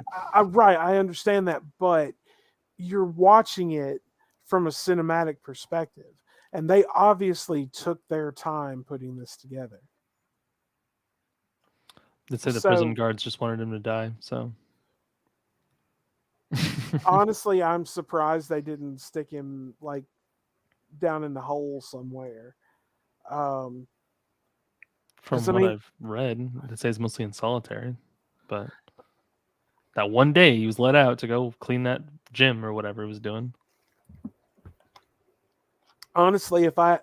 I understand that, but you're watching it from a cinematic perspective, and they obviously took their time putting this together. They say the prison guards just wanted him to die, so. Honestly, I'm surprised they didn't stick him like down in the hole somewhere. From what I've read, they say he's mostly in solitary, but that one day he was let out to go clean that gym or whatever he was doing. Honestly, if I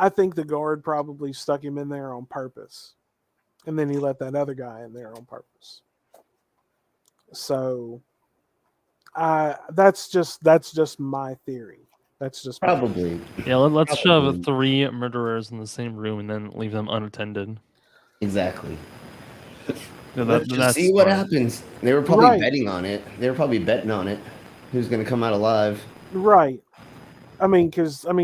think the guard probably stuck him in there on purpose, and then he let that other guy in there on purpose. So, that's just my theory. That's just probably. Yeah, let's shove 3 murderers in the same room and then leave them unattended. Exactly. Let's just see what happens. They were probably betting on it. They were probably betting on it. Who's going to come out alive? Right. I mean,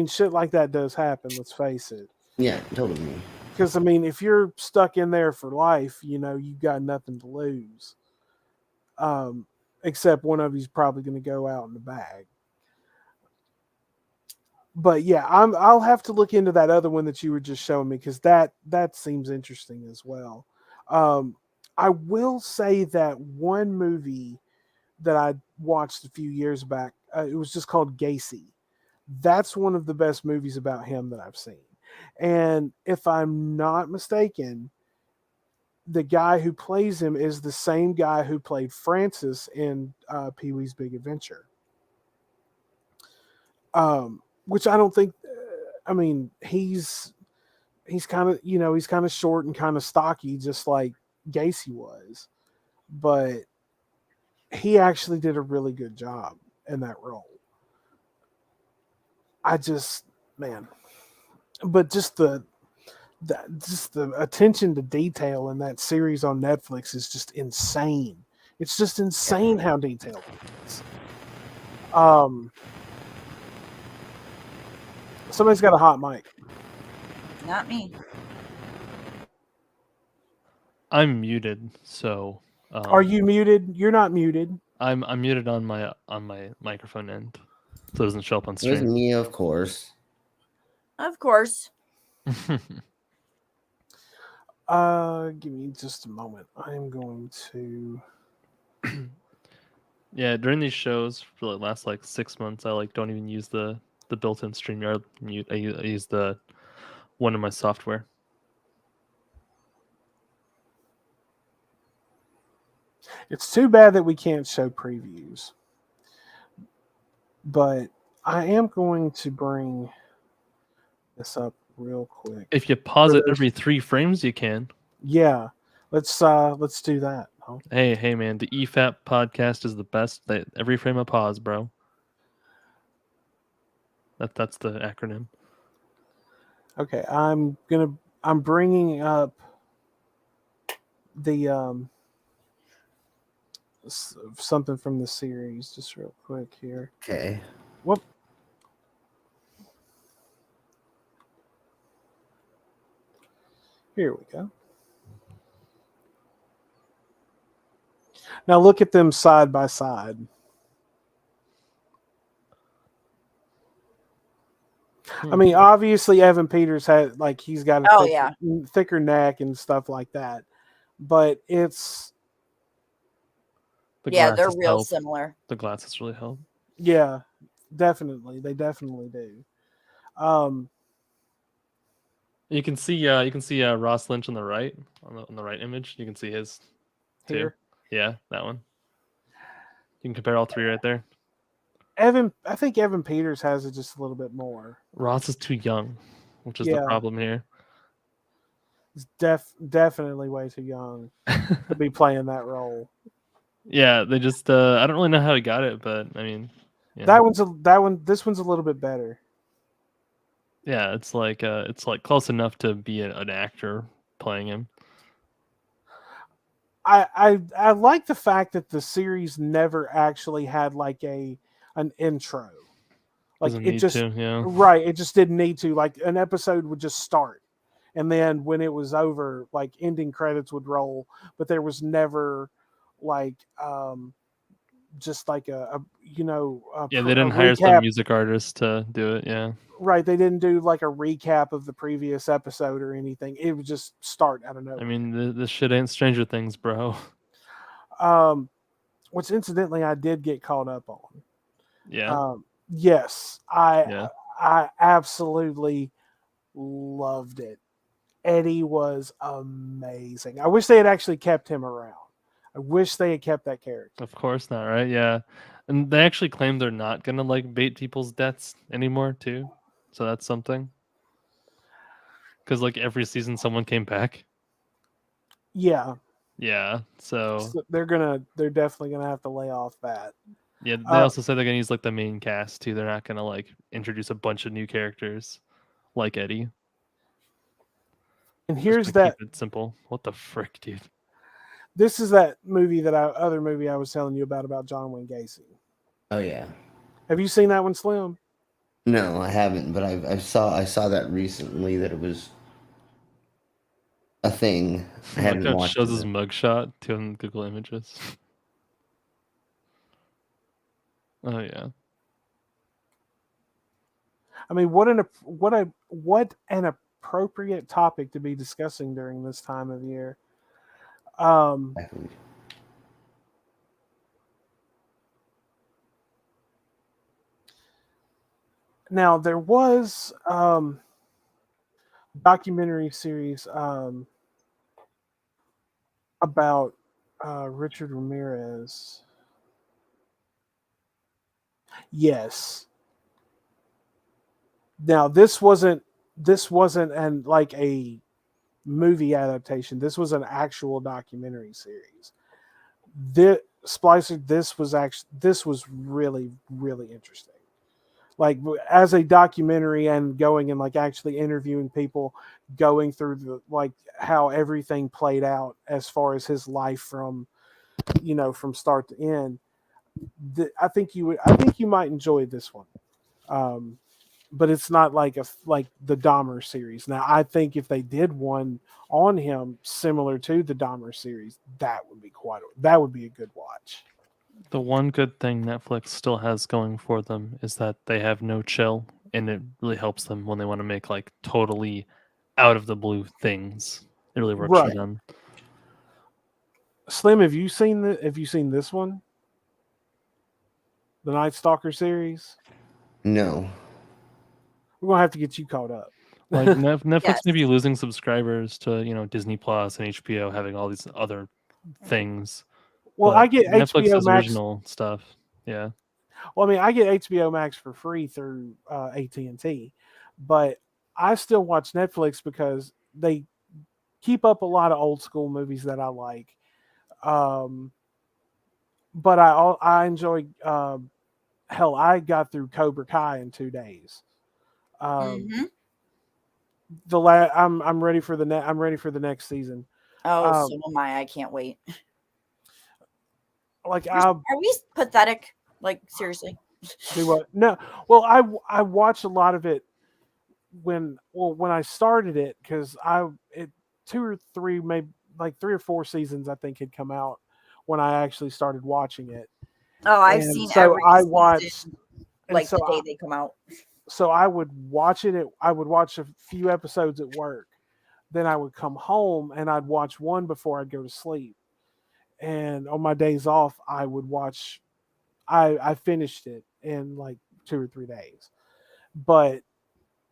shit like that does happen. Let's face it. Yeah, totally. Because if you're stuck in there for life, you've got nothing to lose. Except one of you's probably going to go out in the bag. But yeah, I'll have to look into that other one that you were just showing me, because that seems interesting as well. I will say that one movie that I watched a few years back, it was just called Gacy. That's one of the best movies about him that I've seen. And if I'm not mistaken, the guy who plays him is the same guy who played Francis in Pee-wee's Big Adventure. Which I don't think. He's kind of he's kind of short and kind of stocky, just like Gacy was, but he actually did a really good job in that role. But just the attention to detail in that series on Netflix is just insane. It's just insane how detailed it is. Somebody's got a hot mic. Not me. I'm muted, so. Are you muted? You're not muted. I'm muted on my microphone end, so it doesn't show up on stream. There's me, of course. Of course. Give me just a moment. I'm going to. Yeah, during these shows for the last 6 months, I don't even use the built-in StreamYard mute. I use the one in my software. It's too bad that we can't show previews, but I am going to bring this up real quick. If you pause it every 3 frames, you can. Yeah, let's do that. Huh? Hey, man, the EFAP podcast is the best. Every frame of pause, bro. That's the acronym. Okay, I'm bringing up the something from the series just real quick here. Okay. Whoop. Here we go. Now look at them side by side. I mean, obviously Evan Peters had he's got a thicker neck and stuff like that, but it's they're real similar. The glasses really help. Yeah, definitely, they definitely do. You can see Ross Lynch on the right, on the right image. You can see his too. Here. Yeah, that one. You can compare all three right there. I think Evan Peters has it just a little bit more. Ross is too young, which is the problem here. He's definitely way too young to be playing that role. Yeah, they just I don't really know how he got it, but I mean, yeah. This one's a little bit better. Yeah, it's like close enough to be an actor playing him. I like the fact that the series never actually had an intro. It just didn't need to. Like an episode would just start, and then when it was over, ending credits would roll, but there was never just a they didn't hire some music artist to do it. Yeah, right. They didn't do a recap of the previous episode or anything. It would just start out of nowhere. I mean, this shit ain't Stranger Things, bro. Which incidentally I did get caught up on. Yeah. Yes, I absolutely loved it. Eddie was amazing. I wish they had actually kept him around. I wish they had kept that character. Of course not, right? Yeah. And they actually claim they're not gonna bait people's deaths anymore too. So that's something. Because every season someone came back. Yeah. Yeah. So they're definitely gonna have to lay off that. Yeah, they also said they're gonna use the main cast too. They're not gonna introduce a bunch of new characters like Eddie. And here's that. Keep it simple. What the frick, dude? This is that movie other movie I was telling you about John Wayne Gacy. Oh yeah. Have you seen that one, Slim? No, I haven't, but I saw that recently that it was a thing. I hadn't watched it. Shows his mugshot to on Google Images. Oh yeah. I mean, what an appropriate topic to be discussing during this time of year. Now there was documentary series about Richard Ramirez. Yes. Now this wasn't a movie adaptation. This was an actual documentary series. This was really, really interesting. As a documentary and going and actually interviewing people, going through how everything played out as far as his life from start to end. I think you might enjoy this one. But it's not like the Dahmer series. Now, I think if they did one on him similar to the Dahmer series, that would be a good watch. The one good thing Netflix still has going for them is that they have no chill, and it really helps them when they want to make totally out of the blue things. It really works for them. Slim, have you seen this one? The Night Stalker series? No. We're gonna have to get you caught up. Netflix may be losing subscribers to Disney Plus and HBO having all these other things. Well, I get Netflix HBO has Max original stuff. Yeah. Well, I mean, I get HBO Max for free through AT&T, but I still watch Netflix because they keep up a lot of old school movies that I like. But I enjoy. Hell, I got through Cobra Kai in 2 days. I'm ready for the next season. Oh, so am I. I can't wait. Are we pathetic? Seriously. Do what? No. Well, I watched a lot of it when I started it because 2 or 3, maybe like 3 or 4 seasons, I think, had come out when I actually started watching it. Oh, I've And seen so every I season, watched, and like so the day they come out. so I would watch it. I would watch a few episodes at work. Then I would come home and I'd watch one before I'd go to sleep. And on my days off, I would watch. I finished it in like 2 or 3 days. But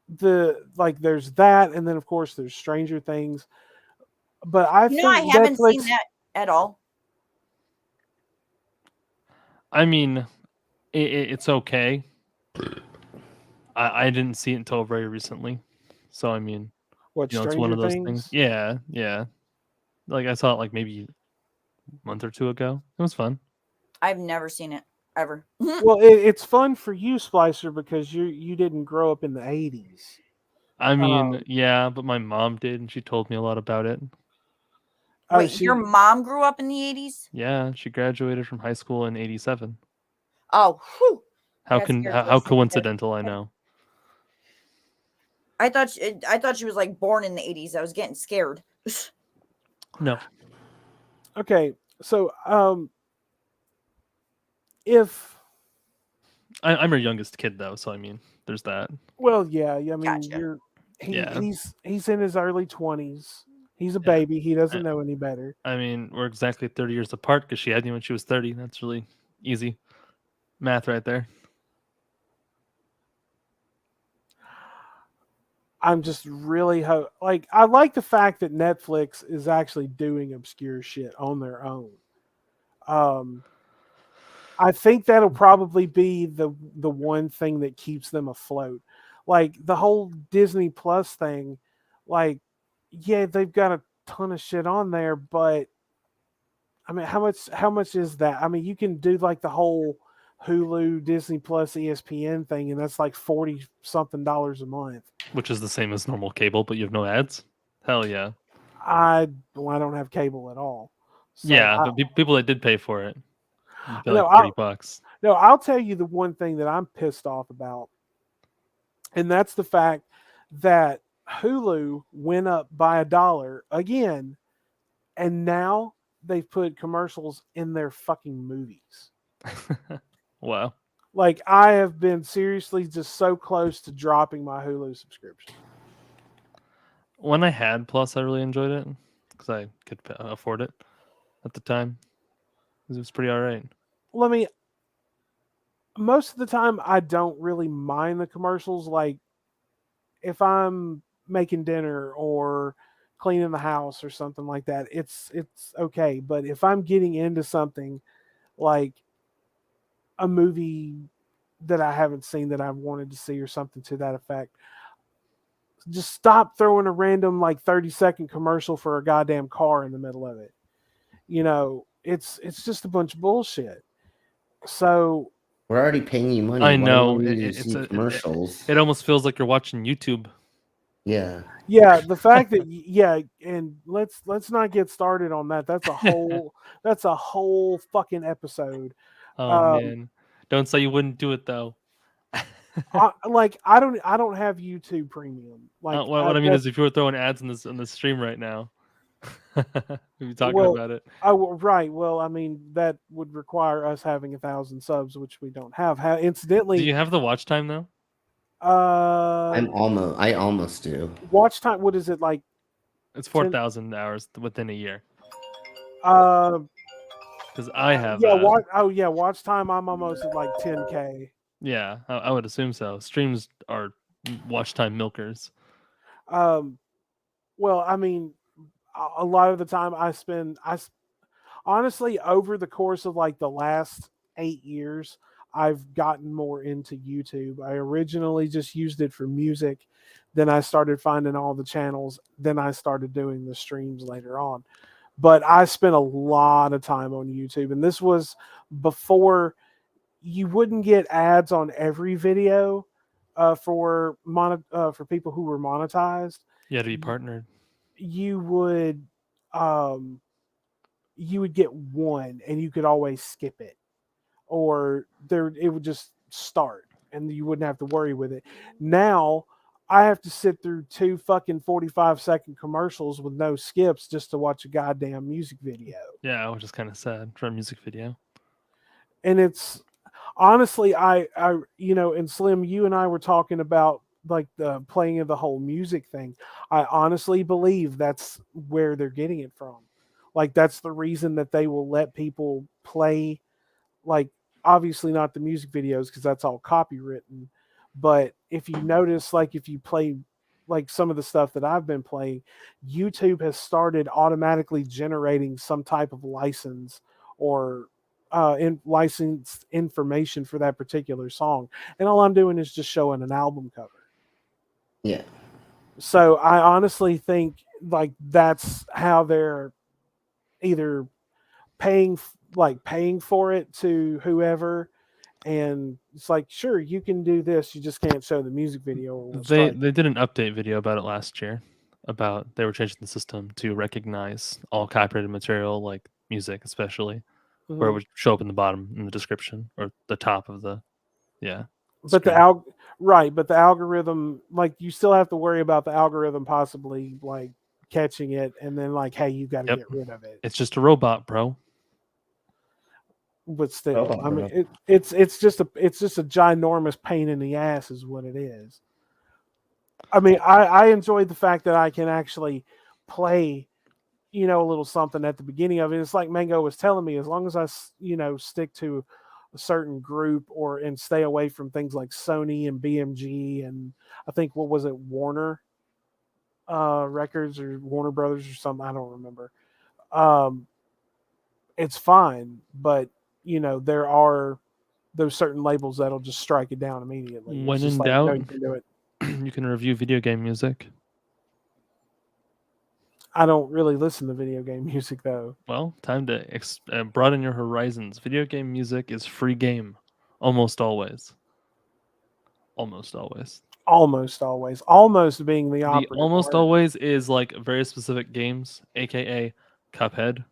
there's that, and then of course there's Stranger Things. But I think I haven't Netflix, seen that at all. I mean, it's okay. I didn't see it until very recently, so I mean, what it's one Stranger of those Things? things. Yeah, yeah. Like I saw it like maybe a month or 2 ago. It was fun. I've never seen it ever. Well, it's fun for you, Splicer, because you didn't grow up in the 80s. I mean, yeah, but my mom did, and she told me a lot about it. Wait, your mom grew up in the 80s? Yeah, she graduated from high school in '87. Oh, whew. How coincidental, I know. I thought she was like born in the 80s. I was getting scared. No. Okay, so if I'm her youngest kid though, so I mean, there's that. Well, yeah, I mean, Gotcha. he's in his early 20s. He's a baby. He doesn't know any better. I mean, we're exactly 30 years apart because she had me when she was 30. That's really easy math right there. I'm just really I like the fact that Netflix is actually doing obscure shit on their own. I think that'll probably be the one thing that keeps them afloat. Like the whole Disney Plus thing, like, yeah, they've got a ton of shit on there, but I mean, how much is that? I mean, you can do like the whole Hulu, Disney Plus, ESPN thing, and that's like $40 something a month. Which is the same as normal cable, but you have no ads. Hell yeah. I don't have cable at all. So yeah, but people that did pay for it, pay no, like $30. No, I'll tell you the one thing that I'm pissed off about, and that's the fact that Hulu went up by $1 again, and now they've put commercials in their fucking movies. Wow. Like, I have been seriously just so close to dropping my Hulu subscription. When I had Plus, I really enjoyed it because I could afford it at the time. It was pretty all right. Well, I mean, most of the time, I don't really mind the commercials. Like, if I'm making dinner or cleaning the house or something like that, it's okay. But if I'm getting into something like a movie that I haven't seen that I've wanted to see or something to that effect, just stop throwing a random like 30-second commercial for a goddamn car in the middle of it. You know, it's just a bunch of bullshit. So we're already paying you money. I know. It's commercials. It almost feels like you're watching YouTube. Yeah. Yeah, the fact that and let's not get started on that. That's a whole fucking episode. Oh man. Don't say you wouldn't do it though. I don't have YouTube Premium. Like what I mean is if you were throwing ads in the stream right now. We'd be talking about it. Oh, right. Well, I mean, that would require us having 1,000 subs, which we don't have. Incidentally, do you have the watch time though? I almost do. Watch time. What is it like? It's 4,000 hours within a year. Because I have. Watch time. I'm almost at like 10K. Yeah, I would assume so. Streams are watch time milkers. Well, I mean, a lot of the time I honestly, over the course of like the last 8 years, I've gotten more into YouTube. I originally just used it for music. Then I started finding all the channels. Then I started doing the streams later on. But I spent a lot of time on YouTube. And this was before you wouldn't get ads on every video for people who were monetized. You had to be partnered. You would get one and you could always skip it. Or it would just start and you wouldn't have to worry with it. Now I have to sit through 2 fucking 45-second commercials with no skips just to watch a goddamn music video. Yeah, which is kind of sad for a music video. And it's honestly, I and Slim, you and I were talking about like the playing of the whole music thing. I honestly believe that's where they're getting it from. Like that's the reason that they will let people play, like obviously not the music videos because that's all copywritten. But if you notice, like if you play like some of the stuff that I've been playing, YouTube has started automatically generating some type of license or licensed information for that particular song. And all I'm doing is just showing an album cover. Yeah. So I honestly think like that's how they're either paying for it to whoever, and it's like, sure, you can do this, you just can't show the music video. Or we'll They strike. did an update video about it last year, about they were changing the system to recognize all copyrighted material, like music especially, where it would show up in the bottom in the description or the top of the But the algorithm, like you still have to worry about the algorithm possibly like catching it and then like, hey, you got to get rid of it. It's just a robot, bro. But still, I mean, it's just a ginormous pain in the ass, is what it is. I mean, I enjoyed the fact that I can actually play, a little something at the beginning of it. It's like Mango was telling me, as long as I, stick to a certain group and stay away from things like Sony and BMG and I think what was it, Warner Records or Warner Brothers or something, I don't remember. It's fine, but there are those certain labels that'll just strike it down immediately. When in doubt, no, you can do it. You can review video game music. I don't really listen to video game music though. Well, time to broaden your horizons. Video game music is free game, almost always. Almost always. Almost always. Almost being the operative. Almost always is like very specific games, aka Cuphead.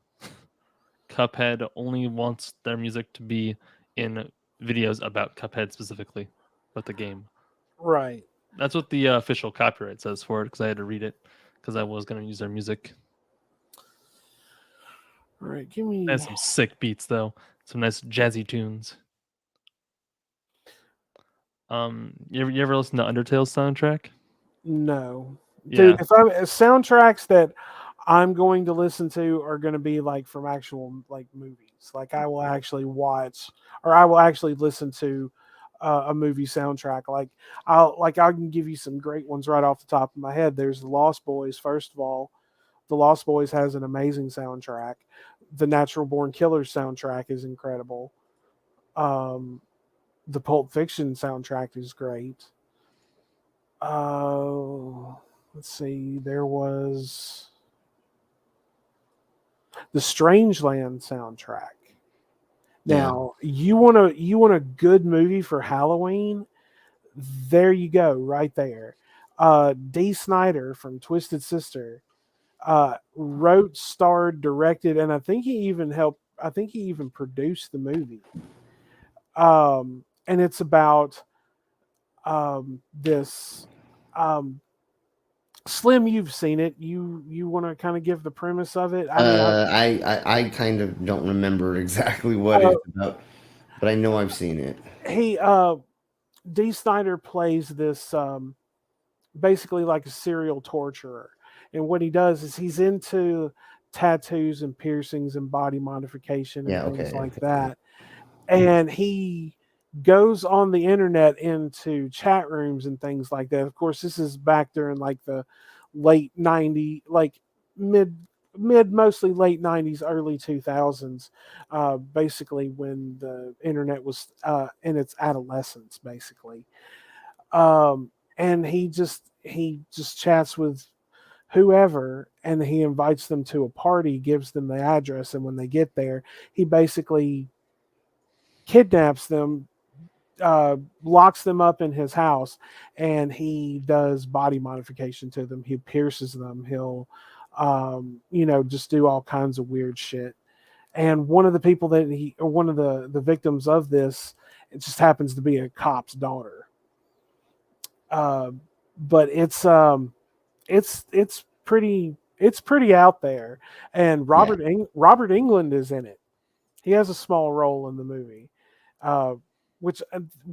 Cuphead only wants their music to be in videos about Cuphead specifically, but the game. Right. That's what the official copyright says for it, because I had to read it, because I was going to use their music. All right, give me... That's some sick beats, though. Some nice jazzy tunes. You ever listen to Undertale's soundtrack? No. Yeah. Dude, soundtracks that I'm going to listen to are going to be like from actual like movies. Like I will actually watch, or I will actually listen to a movie soundtrack. I can give you some great ones right off the top of my head. There's the Lost Boys. First of all, the Lost Boys has an amazing soundtrack. The Natural Born Killers soundtrack is incredible. The Pulp Fiction soundtrack is great. Let's see. There was the Strangeland soundtrack. Now, you want a good movie for Halloween? There you go, right there. Dee Snider from Twisted Sister wrote, starred, directed, and I think he even produced the movie. And it's about this. Slim, you've seen it. You want to kind of give the premise of it? I kind of don't remember exactly what it's about, but I know I've seen it. Dee Snider plays this basically like a serial torturer, and what he does is he's into tattoos and piercings and body modification and things like that, and he goes on the internet into chat rooms and things like that. Of course, this is back during like the late 90s, like mid mostly late 90s, early 2000s, basically when the internet was in its adolescence, basically. And he just chats with whoever, and he invites them to a party, gives them the address, and when they get there, he basically kidnaps them, locks them up in his house, and he does body modification to them. He pierces them. He'll, just do all kinds of weird shit. And one of the people one of the victims of this, it just happens to be a cop's daughter. but it's pretty out there. And Robert England is in it. He has a small role in the movie, which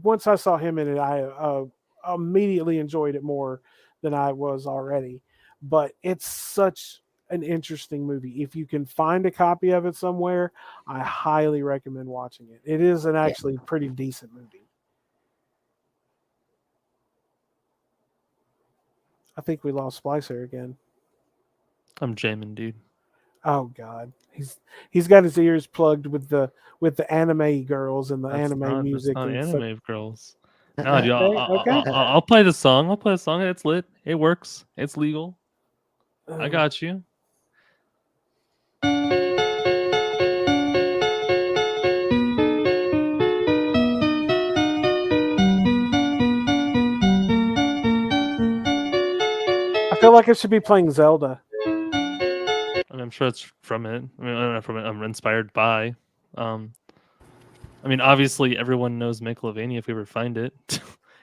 once I saw him in it, I immediately enjoyed it more than I was already. But it's such an interesting movie. If you can find a copy of it somewhere, I highly recommend watching it. It is an actually pretty decent movie. I think we lost Splicer again. I'm jamming, dude. Oh God, he's got his ears plugged with the anime girls and the anime music. That's not and anime girls. No, dude, Okay. I'll play the song. I'll play the song. It's lit. It works. It's legal. I got you. I feel like it should be playing Zelda. I'm sure it's from it. I mean, not from it. I'm inspired by. I mean, obviously, everyone knows Megalovania if we ever find it.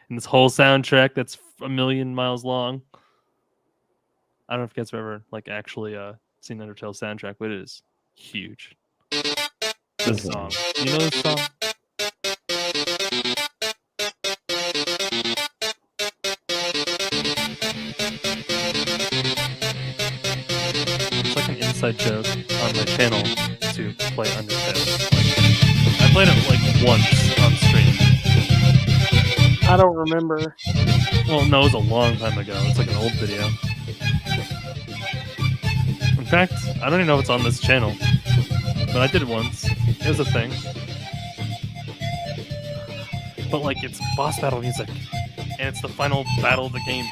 And this whole soundtrack that's a million miles long. I don't know if you guys have ever actually seen the Undertale soundtrack, but it is huge. This song. You know this song? It's like an inside joke on my channel to play Undertale. I played it once on stream. I don't remember. Well, no, it was a long time ago. It's like an old video. In fact, I don't even know if it's on this channel, but I did it once. It was a thing. But it's boss battle music, and it's the final battle of the game.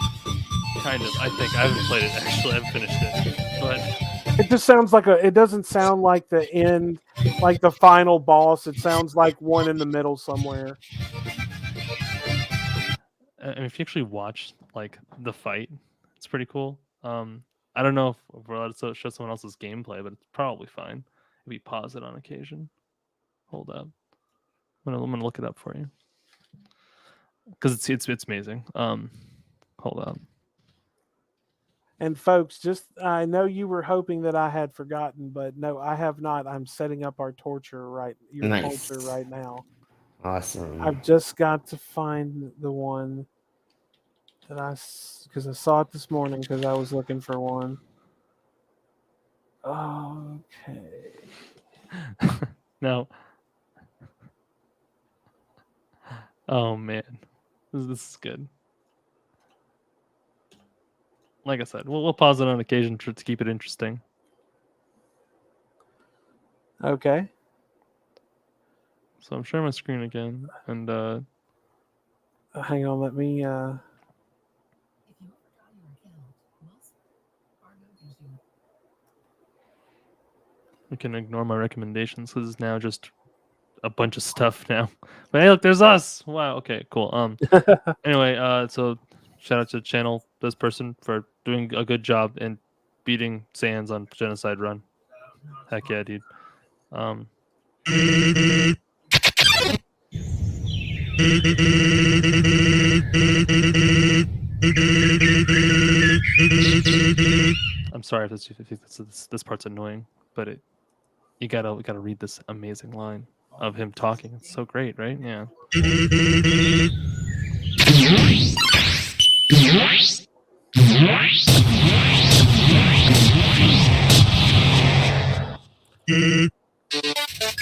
Kind of, I think. I haven't played it, actually. I haven't finished it. But it just sounds like it doesn't sound like the end, like the final boss. It sounds like one in the middle somewhere. I mean, if you actually watch the fight, it's pretty cool. I don't know if we're allowed to show someone else's gameplay, but it's probably fine if we pause it on occasion. Hold up, I'm gonna look it up for you because it's amazing. Hold up. And folks, I know you were hoping that I had forgotten, but no, I have not. I'm setting up our torture right now. Awesome. I've just got to find the one that because I saw it this morning because I was looking for one. Okay. Now, oh man, this is good. Like I said, we'll pause it on occasion to keep it interesting. Okay. So I'm sharing my screen again, and hang on, let me. We can ignore my recommendations because it's now just a bunch of stuff now. But hey, look, there's us. Wow. Okay. Cool. Anyway, so shout out to the channel, this person for doing a good job in beating Sans on Genocide Run. Heck yeah, dude. I'm sorry if this part's annoying, but you gotta read this amazing line of him talking. It's so great, right? Yeah.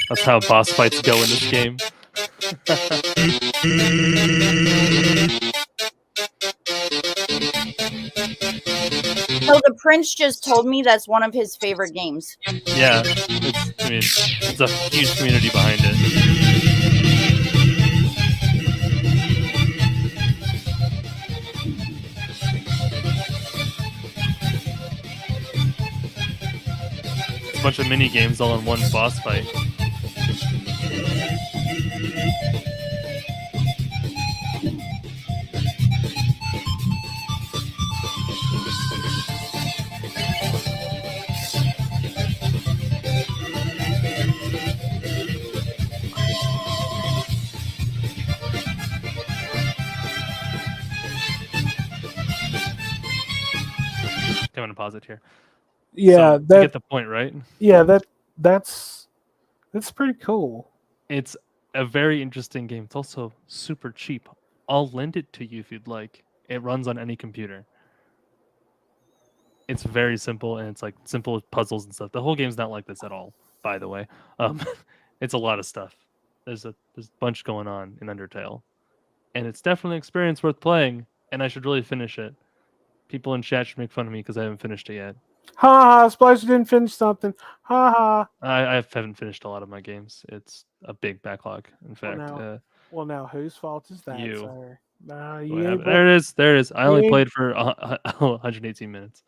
That's how boss fights go in this game. So the Prince just told me that's one of his favorite games. Yeah, it's a huge community behind it. It's a bunch of mini games all in one boss fight. I'm gonna pause it here. Yeah, So, you get the point, right? Yeah, that's pretty cool. It's a very interesting game. It's also super cheap. I'll lend it to you if you'd like. It runs on any computer. It's very simple, and it's like simple puzzles and stuff. The whole game's not like this at all, by the way. It's a lot of stuff. There's a bunch going on in Undertale, and it's definitely an experience worth playing. And I should really finish it. People in chat should make fun of me because I haven't finished it yet. Ha ha! Splicer didn't finish something. Ha ha! I haven't finished a lot of my games. It's a big backlog. In fact, well, now whose fault is that, you. sir? There it is. There it is. I only played for 118 minutes.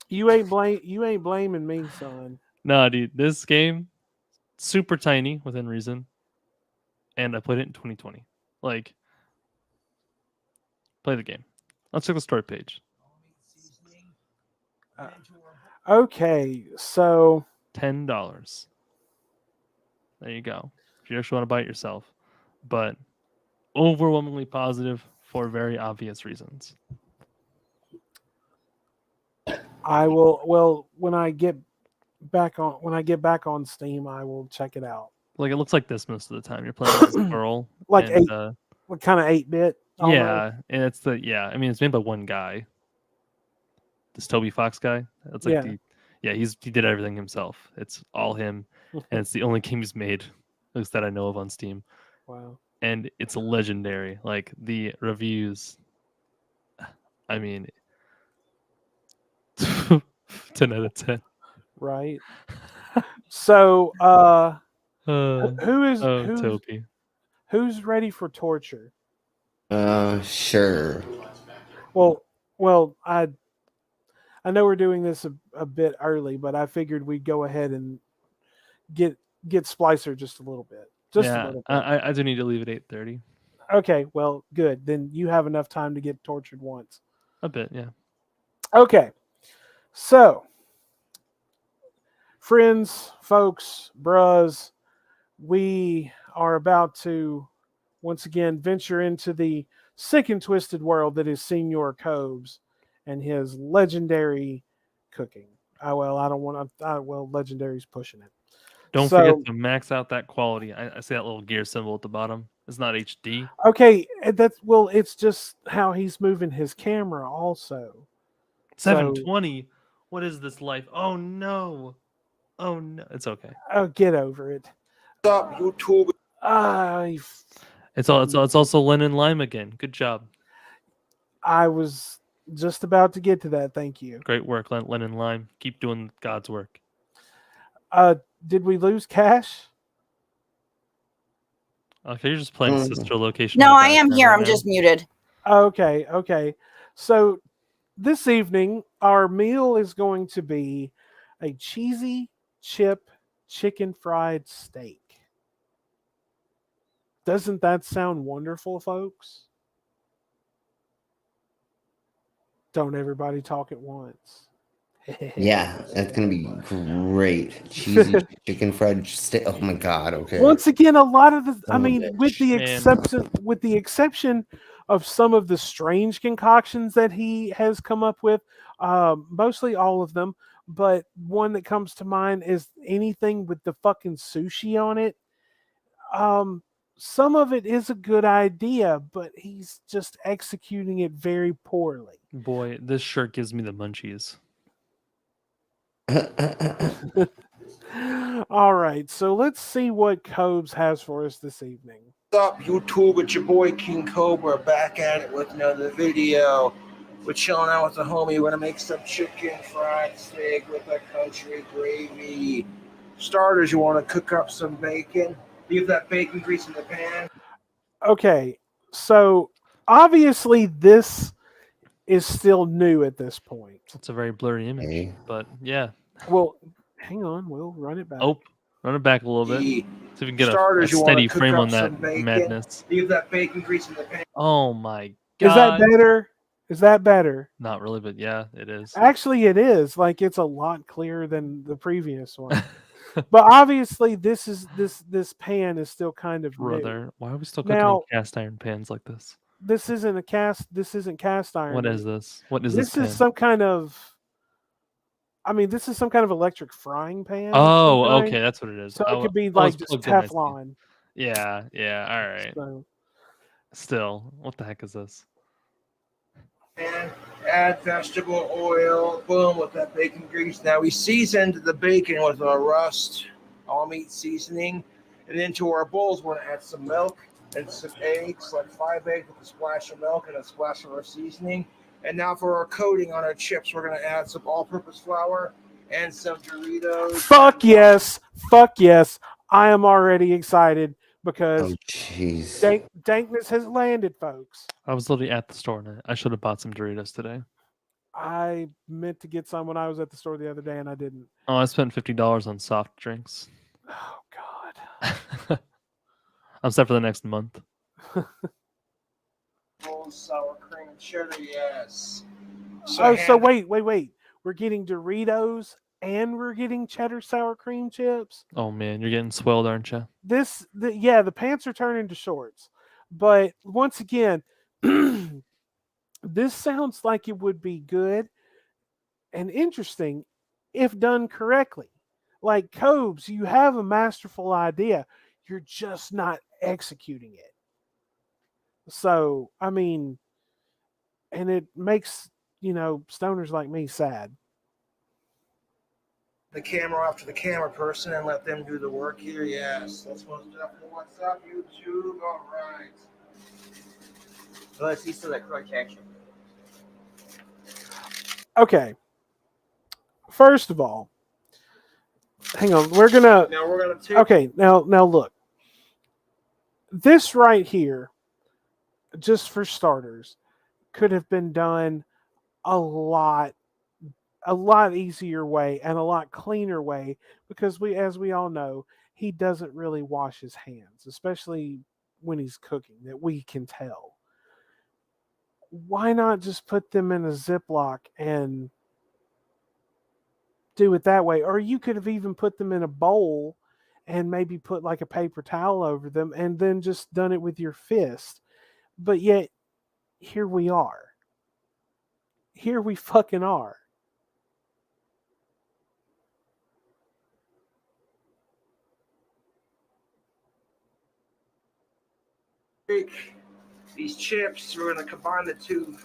You ain't blaming me, son. Nah, dude, this game super tiny within reason, and I played it in 2020. Like, play the game. Let's check the story page. Okay, so $10. There you go. If you actually want to buy it yourself, but overwhelmingly positive for very obvious reasons. I will. Well, when I get back on Steam, I will check it out. Like, it looks like this most of the time. You're playing as a girl, like and, what kind of 8-bit? Yeah, and it's I mean, it's made by one guy. This Toby Fox guy. That's like he did everything himself. It's all him, and it's the only game he's made, at least that I know of, on Steam. Wow. And it's legendary. Like, the reviews, I mean, 10 out of 10. Right. So, Toby. Who's ready for torture? Sure. Well, I know we're doing this a bit early, but I figured we'd go ahead and get Splicer just a little bit. A little bit. I do need to leave at 8:30. Okay, well, good. Then you have enough time to get tortured once. A bit, yeah. Okay. So, friends, folks, bros, we are about to once again venture into the sick and twisted world that is Senor Cobes and his legendary cooking. Legendary's pushing it. Don't forget to max out that quality. I see that little gear symbol at the bottom. It's not HD. Okay, it's just how he's moving his camera also. 720. What is this life? Oh no. It's okay. Oh, get over it. Stop YouTube. It's also Lennon Lime again. Good job. I was just about to get to that. Thank you. Great work, Lennon Lime. Keep doing God's work. Did we lose Cash? Okay, you're just playing Sister Location. No, I am here. I'm just muted. Okay. So this evening, our meal is going to be a cheesy chip chicken fried steak. Doesn't that sound wonderful, folks? Don't everybody talk at once. Yeah, that's gonna be great. Cheesy chicken fried steak. Oh my god! Okay. Once again, a lot of the, with the exception of some of the strange concoctions that he has come up with, mostly all of them. But one that comes to mind is anything with the fucking sushi on it. Some of it is a good idea, but he's just executing it very poorly. Boy, this shirt gives me the munchies. All right, so let's see what Cobes has for us this evening. What's up, YouTube? It's your boy King Cobra back at it with another video. We're chilling out with the homie. We're gonna make some chicken fried steak with a country gravy. Starters, you want to cook up some bacon. Leave that bacon grease in the pan. Okay, so obviously this is still new at this point. It's a very blurry image, but yeah. Well, hang on, we'll run it back. Oh, run it back a little bit. See if we can get a Starters, steady frame on that bacon. madness. Leave that bacon grease in the pan. Oh my god. Is that better? Is that better? Not really, but yeah, it is. Actually, it is. Like, it's a lot clearer than the previous one. But obviously, this pan is still kind of brother. New. Why are we still cooking in cast iron pans like this? This isn't cast iron. What is this? What is this? This is some kind of I mean, this is some kind of electric frying pan. of some Oh, kind. okay, that's what it is. So it could be I was like just plugged in, I see. Teflon. Yeah, all right. So, Still, what the heck is this? And add vegetable oil, boom, with that bacon grease. Now we seasoned the bacon with a rust all meat seasoning. And into our bowls, we're going to add some milk and some eggs, like 5 eggs with a splash of milk and a splash of our seasoning. And now for our coating on our chips, we're going to add some all-purpose flour and some Doritos. fuck yes. I am already excited because jeez. dankness has landed, folks. I was literally at the store and I should have bought some Doritos today. I meant to get some when I was at the store the other day and I didn't. Oh, I spent $50 on soft drinks. Oh God. I'm set for the next month. Sour cream and cheddar, yes. So wait. We're getting Doritos and we're getting cheddar sour cream chips. Oh man, you're getting swelled, aren't you? The pants are turning to shorts. But once again, this sounds like it would be good and interesting if done correctly. Like Cobes, you have a masterful idea. You're just not executing it. So, I mean, and it makes, stoners like me sad. The camera off to the camera person and let them do the work here. Yes, that's most definitely what's up, YouTube. All right. Let's see some of that correct action. Okay. First of all, hang on. We're gonna take. Okay, now look. This right here, just for starters, could have been done a lot easier way and a lot cleaner way because as we all know, he doesn't really wash his hands, especially when he's cooking, that we can tell. Why not just put them in a Ziploc and do it that way? Or you could have even put them in a bowl and maybe put like a paper towel over them and then just done it with your fist. But yet, here we are. Here we fucking are. Take these chips, we're going to combine the two.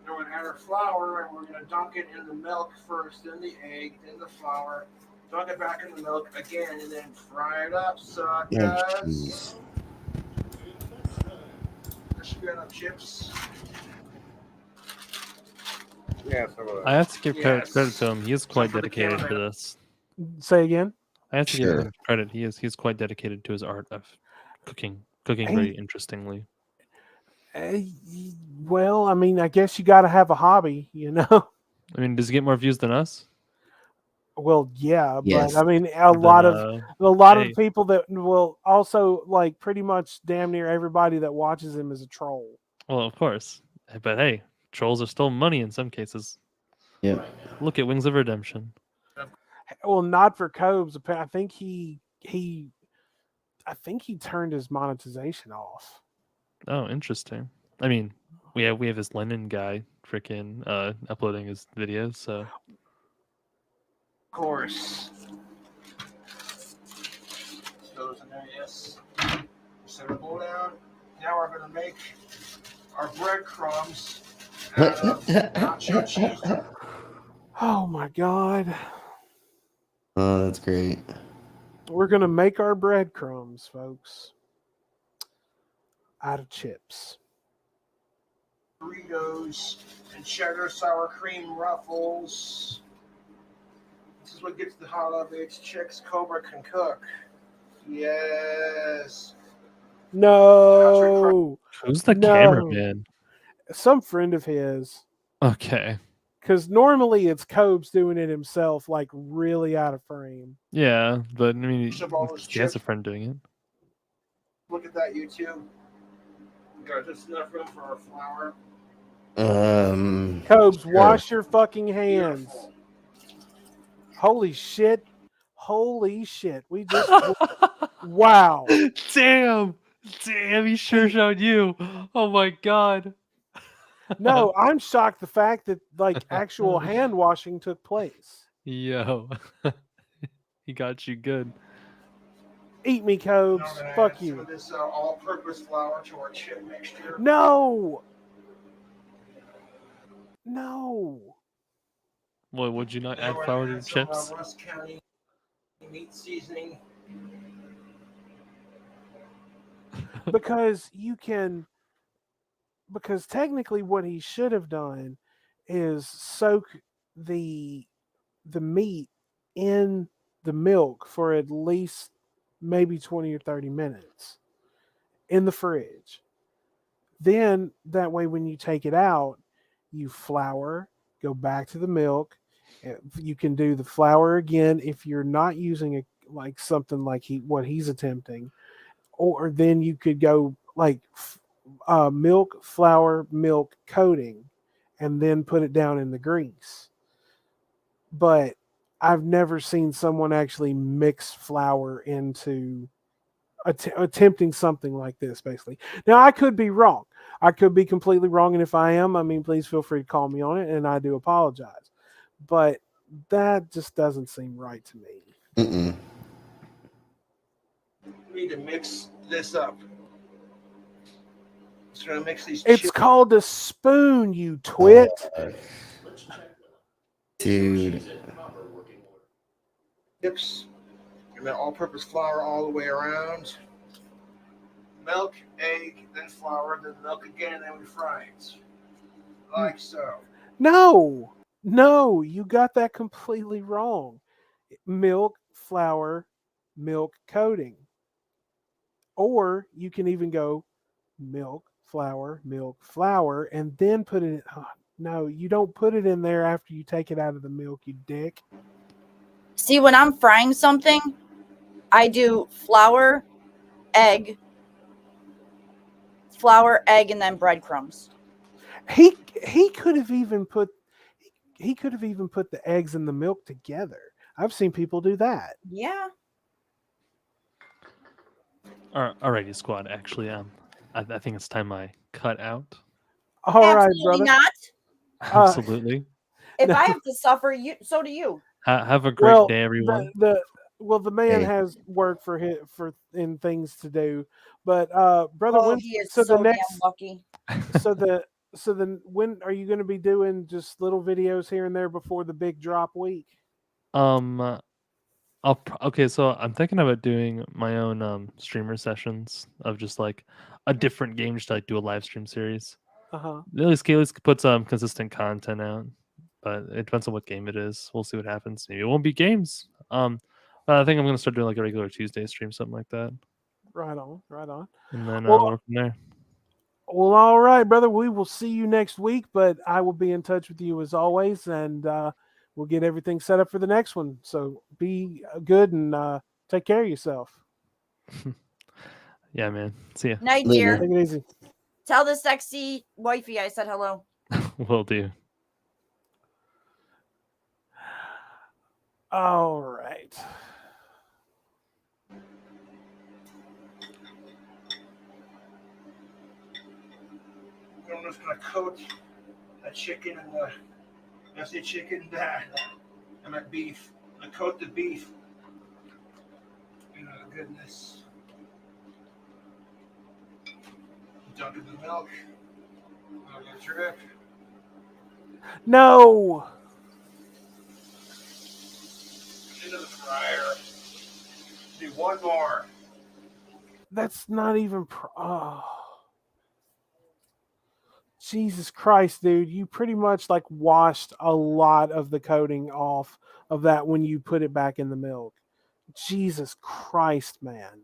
We're going to add our flour and we're going to dunk it in the milk first, then the egg, then the flour. Dunk it back in the milk again and then fry it up, suckers. There should be enough chips. Yeah, I have to give credit to him. He is quite dedicated to this. Say again? I have to give him credit. He's quite dedicated to his art of cooking very interestingly. Well, I mean, I guess you got to have a hobby, I mean, does he get more views than us? Well, yeah, Yes. But I mean, a lot of people that will also like pretty much damn near everybody that watches him is a troll. Well, of course, but hey, trolls are still money in some cases. Yeah. Look at Wings of Redemption. Well, not for Cobes. I think he turned his monetization off. Oh, interesting. I mean, we have his Lennon guy freaking uploading his videos, so. Of course. Those in there, yes. Set our bowl down. Now we're going to make our breadcrumbs out of nacho cheese. Oh my God. Oh, that's great. We're going to make our breadcrumbs, folks, out of chips. Doritos and cheddar sour cream ruffles. This is what gets the hot of its chicks Cobra can cook. Yes. No. Who's the cameraman? Some friend of his. Okay. Because normally it's Cobes doing it himself, like really out of frame. Yeah, but I mean, he has a friend doing it. Look at that, YouTube. We got just enough room for our flour. Cobes, wash your fucking hands. Beautiful. Holy shit. We just wow. Damn, he sure showed you. Oh my God. No, I'm shocked the fact that like actual hand washing took place. Yo, he got you good. Eat me, Cobes. Now I'm gonna Fuck add some you. of this all-purpose flour to our chip mixture. No. No. What would you not Then add we're flour gonna to your add some chips? Russ County meat seasoning. Because because technically what he should have done is soak the meat in the milk for at least maybe 20 or 30 minutes in the fridge. Then that way when you take it out, you flour, go back to the milk. You can do the flour again if you're not using like something like what he's attempting, or then you could go like milk, flour, milk coating, and then put it down in the grease. But I've never seen someone actually mix flour into attempting something like this, basically. Now, I could be wrong. I could be completely wrong. And if I am, I mean, please feel free to call me on it. And I do apologize. But that just doesn't seem right to me. Mm-mm. We need to mix this up. Just gonna mix these. It's called a spoon, you twit. Dude. Chips. And then all-purpose flour all the way around. Milk, egg, then flour, then milk again, and then we fry it. Like so. No, you got that completely wrong. Milk, flour, milk coating. Or you can even go milk, flour, and then put it in. Oh, no, you don't put it in there after you take it out of the milk, you dick. See, when I'm frying something, I do flour, egg, and then breadcrumbs. He could have even put the eggs and the milk together. I've seen people do that. Yeah. Alrighty, squad. Actually, I think it's time I cut out. All right, Absolutely brother. not. Absolutely. If I have to suffer, so do you. Have a great day, everyone. The man Hey. has work in things to do, but brother, Oh, when he is so so the next damn lucky. so then when are you going to be doing just little videos here and there before the big drop week? Okay, so I'm thinking about doing my own streamer sessions of just like a different game, just to like do a live stream series. Uh-huh. At least put some consistent content out, but it depends on what game it is. We'll see what happens. Maybe it won't be games. But I think I'm gonna start doing like a regular Tuesday stream, something like that. Right on. And then Well, work from there. Well, all right, brother. We will see you next week, but I will be in touch with you as always, and we'll get everything set up for the next one. So be good and take care of yourself. Yeah, man. See ya. Night, dear. Take it easy. Tell the sexy wifey I said hello. Will do. All right. I'm just gonna coat that chicken and I say chicken, I meant beef. I coat the beef. Oh, goodness. Dunk in the milk. I'll get a drip. No. Into the fryer. Do one more. That's not even. Oh. Jesus Christ, dude. You pretty much like washed a lot of the coating off of that when you put it back in the milk. Jesus Christ, man.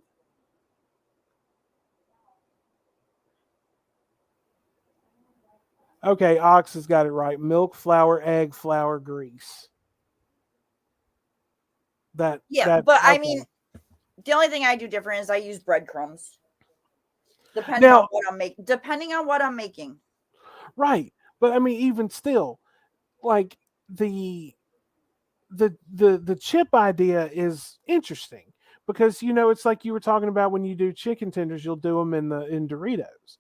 Okay, Ox has got it right. Milk, flour, egg, flour, grease. But I mean, the only thing I do different is I use breadcrumbs. Depending on what I'm making. Right. But I mean, even still, like the chip idea is interesting because it's like you were talking about when you do chicken tenders, you'll do them in Doritos.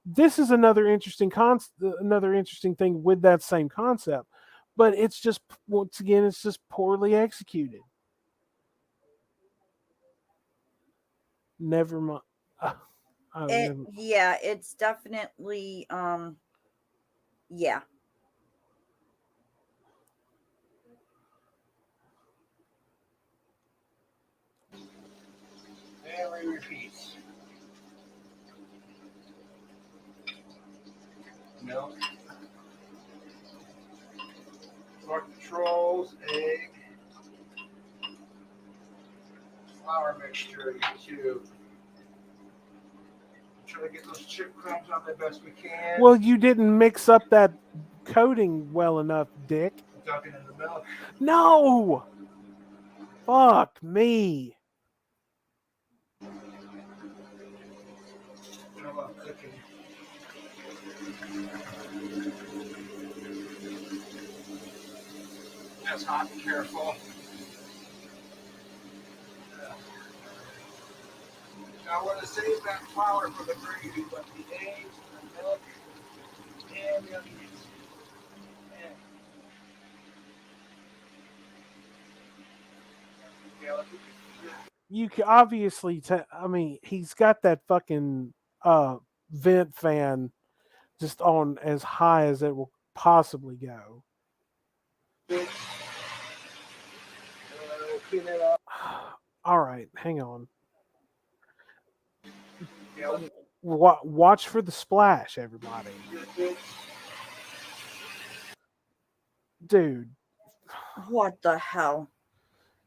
This is another interesting thing with that same concept, but it's just, once again, it's just poorly executed. Never mind. Yeah, it's definitely yeah. And we repeat. Milk. Pork controls, egg. Flour mixture, you try to get those chip crumbs out the best we can. Well, you didn't mix up that coating well enough, Dick. Dunk it in the milk. No! Fuck me. I love cooking. That's hot and careful. Now I want to save that flour for the gravy, but the eggs, the milk, and the onions. You can obviously I mean, he's got that fucking vent fan just on as high as it will possibly go. Clean it up. All right, hang on. Watch for the splash, everybody. Dude. What the hell?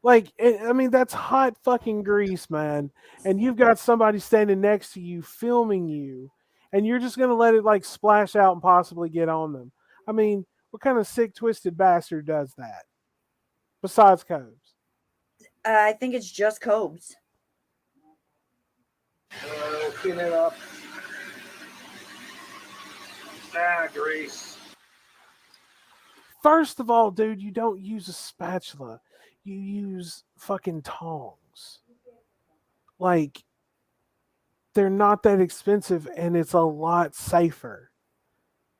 Like, I mean, that's hot fucking grease, man. And you've got somebody standing next to you filming you, and you're just going to let it, like, splash out and possibly get on them. I mean, what kind of sick, twisted bastard does that? Besides cobes. I think it's just cobes. Clean it up. Grease. First of all, dude, you don't use a spatula. You use fucking tongs. Like, they're not that expensive, and it's a lot safer.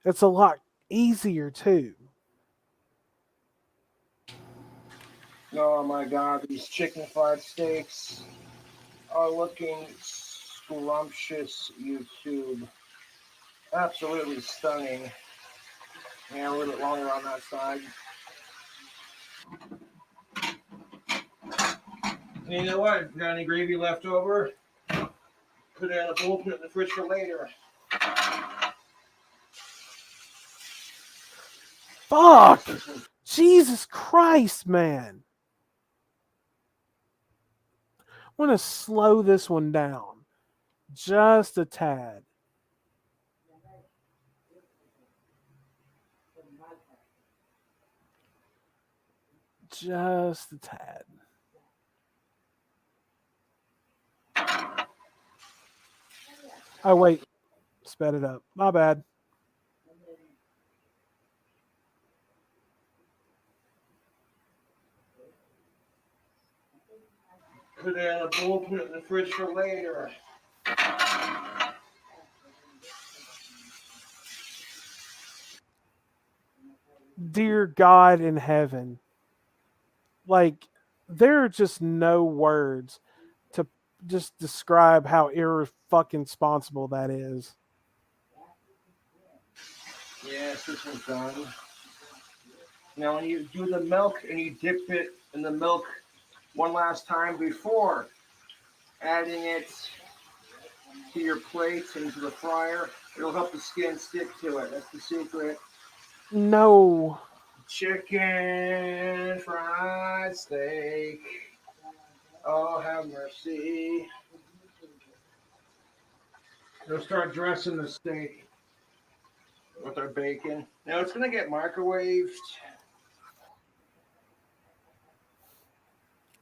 It's a lot easier, too. Oh my god, these chicken fried steaks are looking scrumptious, YouTube. Absolutely stunning. Yeah, a little bit longer on that side. And you know what? Got any gravy left over? Put it in a bowl, put it in the fridge for later. Fuck! Jesus Christ, man. I want to slow this one down. Just a tad. Just a tad. Oh, wait. Sped it up. My bad. Put it in a bowl, put it in the fridge for later. Dear God in heaven. Like, there are just no words to just describe how irresponsible that is. Yes, this one's done. Now, when you do the milk and you dip it in the milk one last time before adding it to your plate and to the fryer, it'll help the skin stick to it. That's the secret. No. Chicken fried steak. Oh, have mercy. They'll start dressing the steak with our bacon. Now it's going to get microwaved.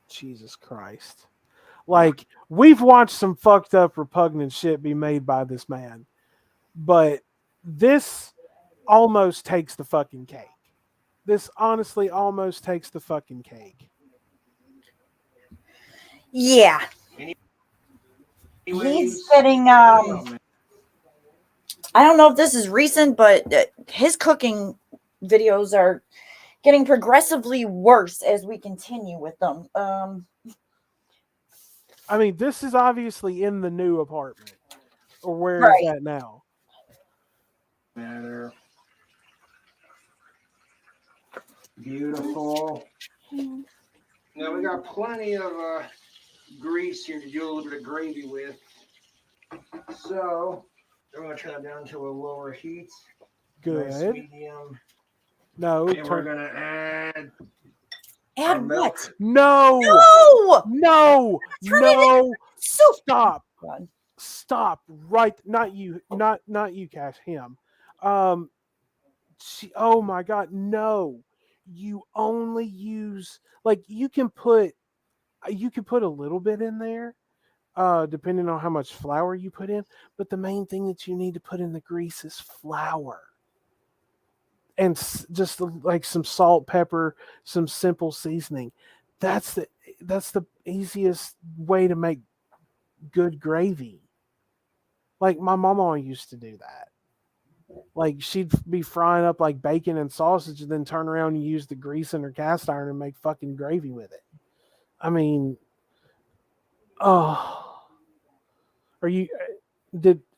Jesus Christ. Like, we've watched some fucked up, repugnant shit be made by this man. But this almost takes the fucking cake. This honestly almost takes the fucking cake. Yeah. He's getting, I don't know if this is recent, but his cooking videos are, getting progressively worse as we continue with them. I mean, this is obviously in the new apartment. Or where is Right. that now? Matter. Beautiful. Now we got plenty of grease here to do a little bit of gravy with. So we're going to turn it down to a lower heat. Good. Nice medium. No. And we're going to add Add milk. what? No. No. No. No. So Stop. God. Stop. Right. Not you. Not you, Cash. Him. Oh my God. No. You only use you can put a little bit in there, depending on how much flour you put in. But the main thing that you need to put in the grease is flour. And just like some salt, pepper, some simple seasoning. That's the easiest way to make good gravy. Like my mama used to do that. Like she'd be frying up like bacon and sausage and then turn around and use the grease in her cast iron and make fucking gravy with it. I mean, oh, are you?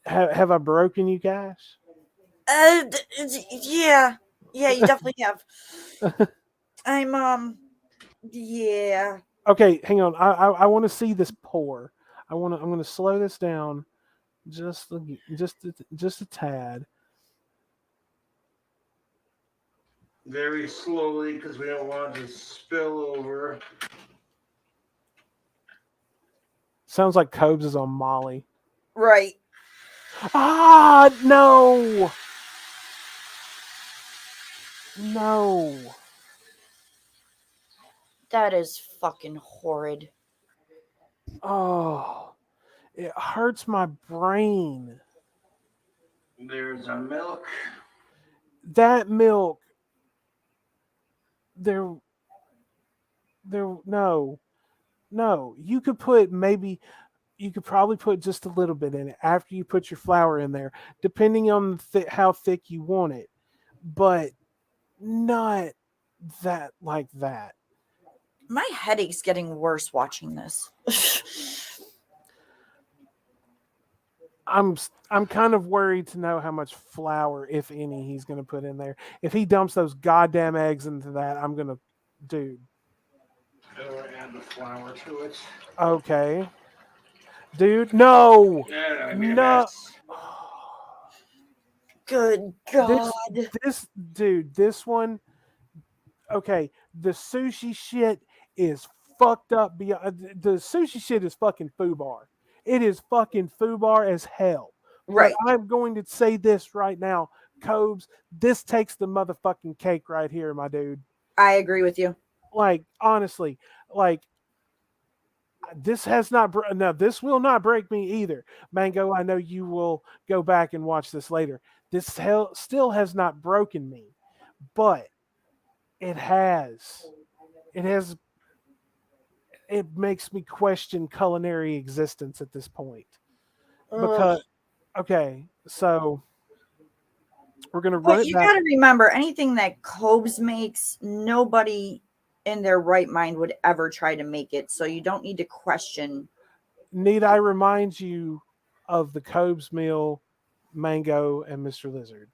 Have I broken you guys? Yeah, you definitely have. Yeah. Okay, hang on. I want to see this pour. I'm going to slow this down, just a tad. Very slowly because we don't want it to spill over. Sounds like Cobes is on Molly. Right. Ah, no. No. That is fucking horrid. Oh, it hurts my brain. There's our milk. That milk. No. You could probably put just a little bit in it after you put your flour in there, depending on how thick you want it, but not that like that. My headache's getting worse watching this. I'm kind of worried to know how much flour, if any, he's going to put in there. If he dumps those goddamn eggs into that, I'm going to, dude. I'm going to add the flour to it. Okay. Dude, no. Yeah, No. Good God. This one, okay, the sushi shit is fucked up beyond. The sushi shit is fucking foobar. It is fucking foobar as hell. Right. But I'm going to say this right now, Cobes, this takes the motherfucking cake right here, my dude. I agree with you. Like, honestly, like, this will not break me either. Mango, I know you will go back and watch this later. This still has not broken me, but it makes me question culinary existence at this point. Because, okay, so we're going to run it you back. got to remember, anything that Cobes makes, nobody in their right mind would ever try to make it. So you don't need to question. Need I remind you of the Cobes meal, Mango, and Mr. Lizard?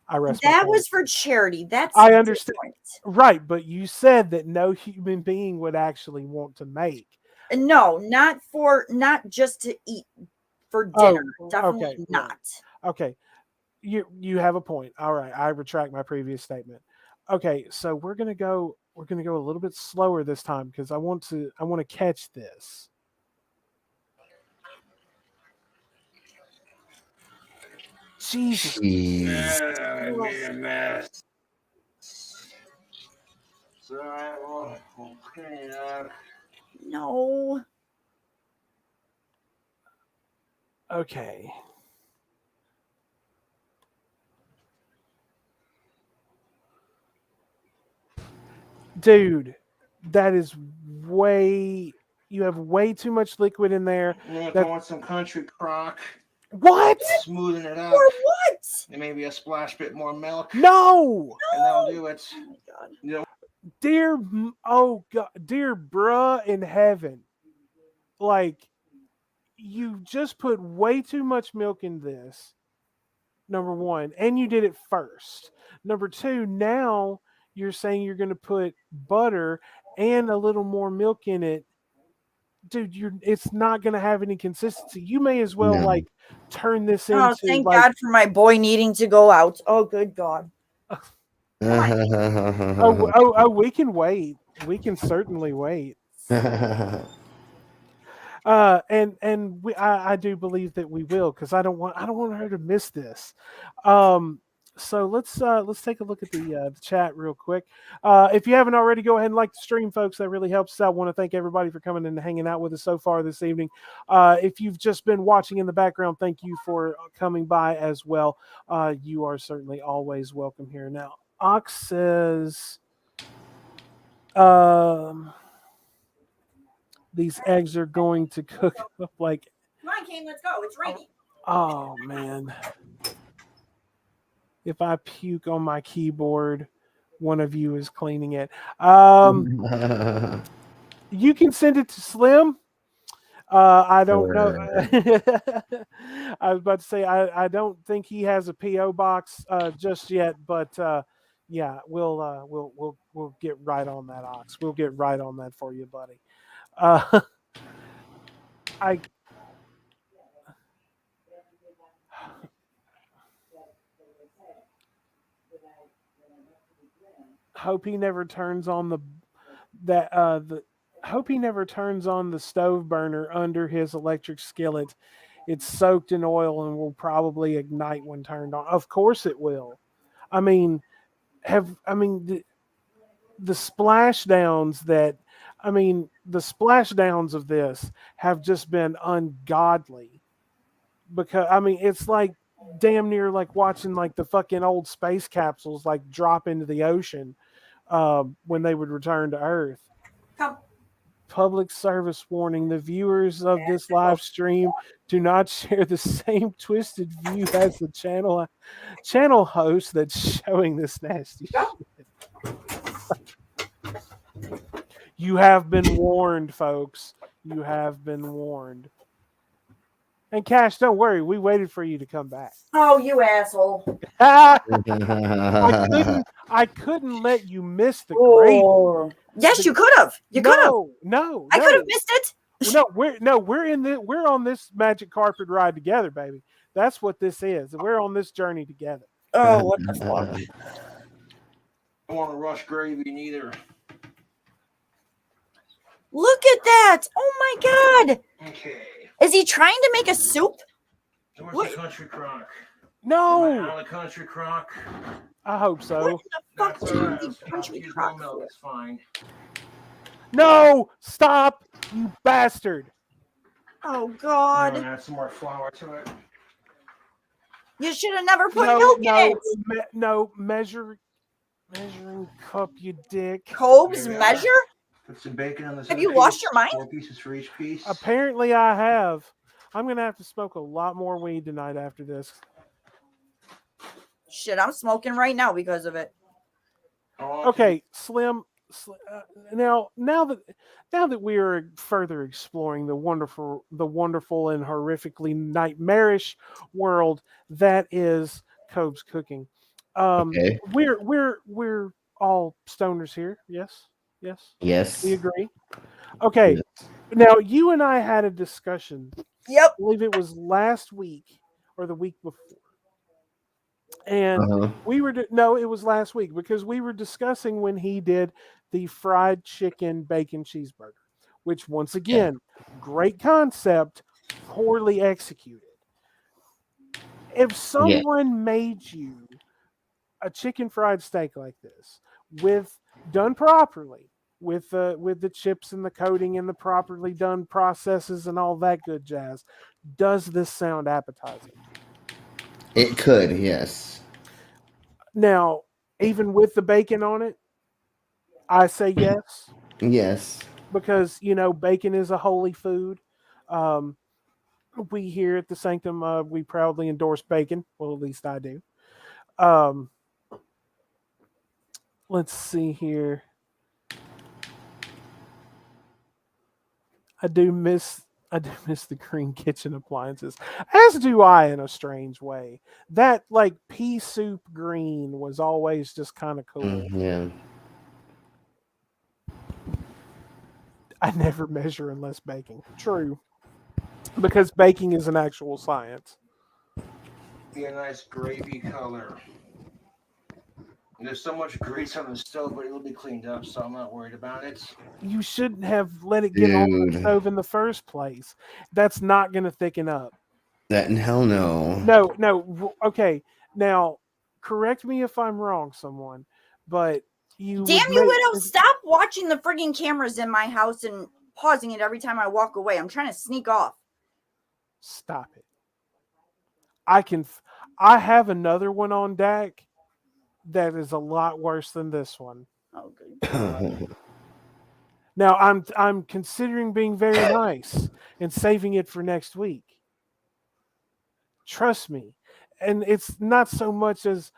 I rest That my was for charity. That's I understand. different. Right, but you said that no human being would actually want to make. No, not just to eat for dinner. Definitely okay, not. Okay. You have a point. All right, I retract my previous statement. Okay, so we're gonna go a little bit slower this time because I want to catch this. Jesus. Yeah, I made a mess. So we'll clean it up. No. Okay. Dude, that is you have way too much liquid in there. I want some country crock. What? Smoothing it up. For what? And maybe a splash bit more milk. No. And that'll do it. Oh my god. You know, Dear, oh God, dear bruh in heaven, like, you just put way too much milk in this, number one, and you did it first. Number two, now you're saying you're going to put butter and a little more milk in it. Dude, it's not going to have any consistency. You may as well, No. like, turn this Oh, into, thank like, God for my boy needing to go out. Oh, good God. We can wait. We can certainly wait. I do believe that we will, because I don't want her to miss this. So let's take a look at the chat real quick. If you haven't already, go ahead and like the stream, folks. That really helps us out. I want to thank everybody for coming and hanging out with us so far this evening. If you've just been watching in the background, thank you for coming by as well. You are certainly always welcome here. Now, Ox says, these eggs are going to cook up like. Come on, Kane, let's go. It's raining. Oh man. If I puke on my keyboard, one of you is cleaning it. You can send it to Slim. I don't know. I was about to say I don't think he has a PO box just yet, but yeah, we'll get right on that, Ox. We'll get right on that for you, buddy. I hope he never turns on hope he never turns on the stove burner under his electric skillet. It's soaked in oil and will probably ignite when turned on. Of course it will. I mean, the splashdowns of this have just been ungodly, because it's like damn near like watching like the fucking old space capsules like drop into the ocean when they would return to Earth. Come. Public service warning: the viewers of this live stream do not share the same twisted view as the channel host that's showing this nasty shit. You have been warned, folks. You have been warned. And Cash, don't worry, we waited for you to come back. Oh, you asshole. I couldn't let you miss the great. Yes, you could have. You could have. No. I could have missed it. We're on this magic carpet ride together, baby. That's what this is. We're on this journey together. Oh, what the fuck? I don't want to rush gravy neither. Look at that. Oh my God. Okay. Is he trying to make a soup? Where's the country crock? No. Am I out of the country crock? I hope so. What in the fuck That's do you all right. need country Use crock milk. for? It's fine. No, stop, you bastard. Oh I'm God. gonna add some more flour to it. You should have never put milk in it. Measuring cup, you dick. Cobes Maybe measure? Put some bacon on this. Have other you piece. lost your mind? 4 pieces for each piece. Apparently I have. I'm going to have to smoke a lot more weed tonight after this. Shit, I'm smoking right now because of it. Okay, Slim. Now that we are further exploring the wonderful and horrifically nightmarish world that is Cobe's cooking, Okay. we're all stoners here. Yes. Yes. We agree. Okay. Yes. Now you and I had a discussion. Yep. I believe it was last week or the week before. And it was last week, because we were discussing when he did the fried chicken bacon cheeseburger, which once again, great concept, poorly executed. If someone made you a chicken fried steak like this, done properly, with the chips and the coating and the properly done processes and all that good jazz, does this sound appetizing? It could, yes. Now, even with the bacon on it, I say yes. Yes. Because, bacon is a holy food. We here at the Sanctum, we proudly endorse bacon. Well, at least I do. Let's see here. I do miss the green kitchen appliances, as do I in a strange way. That like pea soup green was always just kind of cool. Yeah. I never measure unless baking. True, because baking is an actual science. Be a nice gravy color. There's so much grease on the stove, but it'll be cleaned up, so I'm not worried about it. You shouldn't have let it get on the stove in the first place. That's not going to thicken up. That in hell no. No. Okay, now correct me if I'm wrong, someone, but you. Damn you, Widow! Stop watching the frigging cameras in my house and pausing it every time I walk away. I'm trying to sneak off. Stop it. I have another one on deck that is a lot worse than this one. Oh, good. Now I'm considering being very nice and saving it for next week. Trust me. And it's not so much as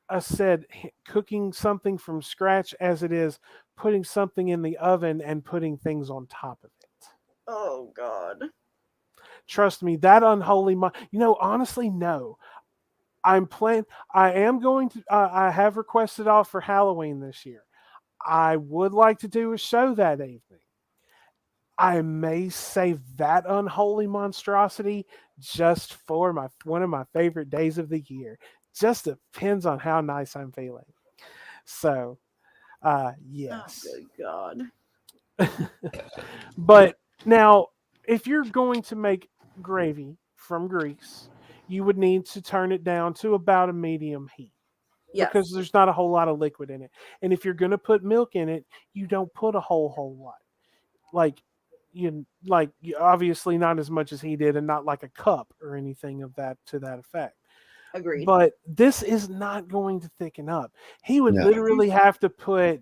I said cooking something from scratch as it is putting something in the oven and putting things on top of it. Oh God. Trust me, that unholy honestly, no. I am going to I have requested off for Halloween this year. I would like to do a show that evening. I may save that unholy monstrosity just for one of my favorite days of the year. Just depends on how nice I'm feeling. So, yes. Oh, good God. But now, if you're going to make gravy from grease, you would need to turn it down to about a medium heat. Yes. Because there's not a whole lot of liquid in it. And if you're going to put milk in it, you don't put a whole lot. Like obviously not as much as he did, and not like a cup or anything of that to that effect. Agreed. But this is not going to thicken up. He would literally have to put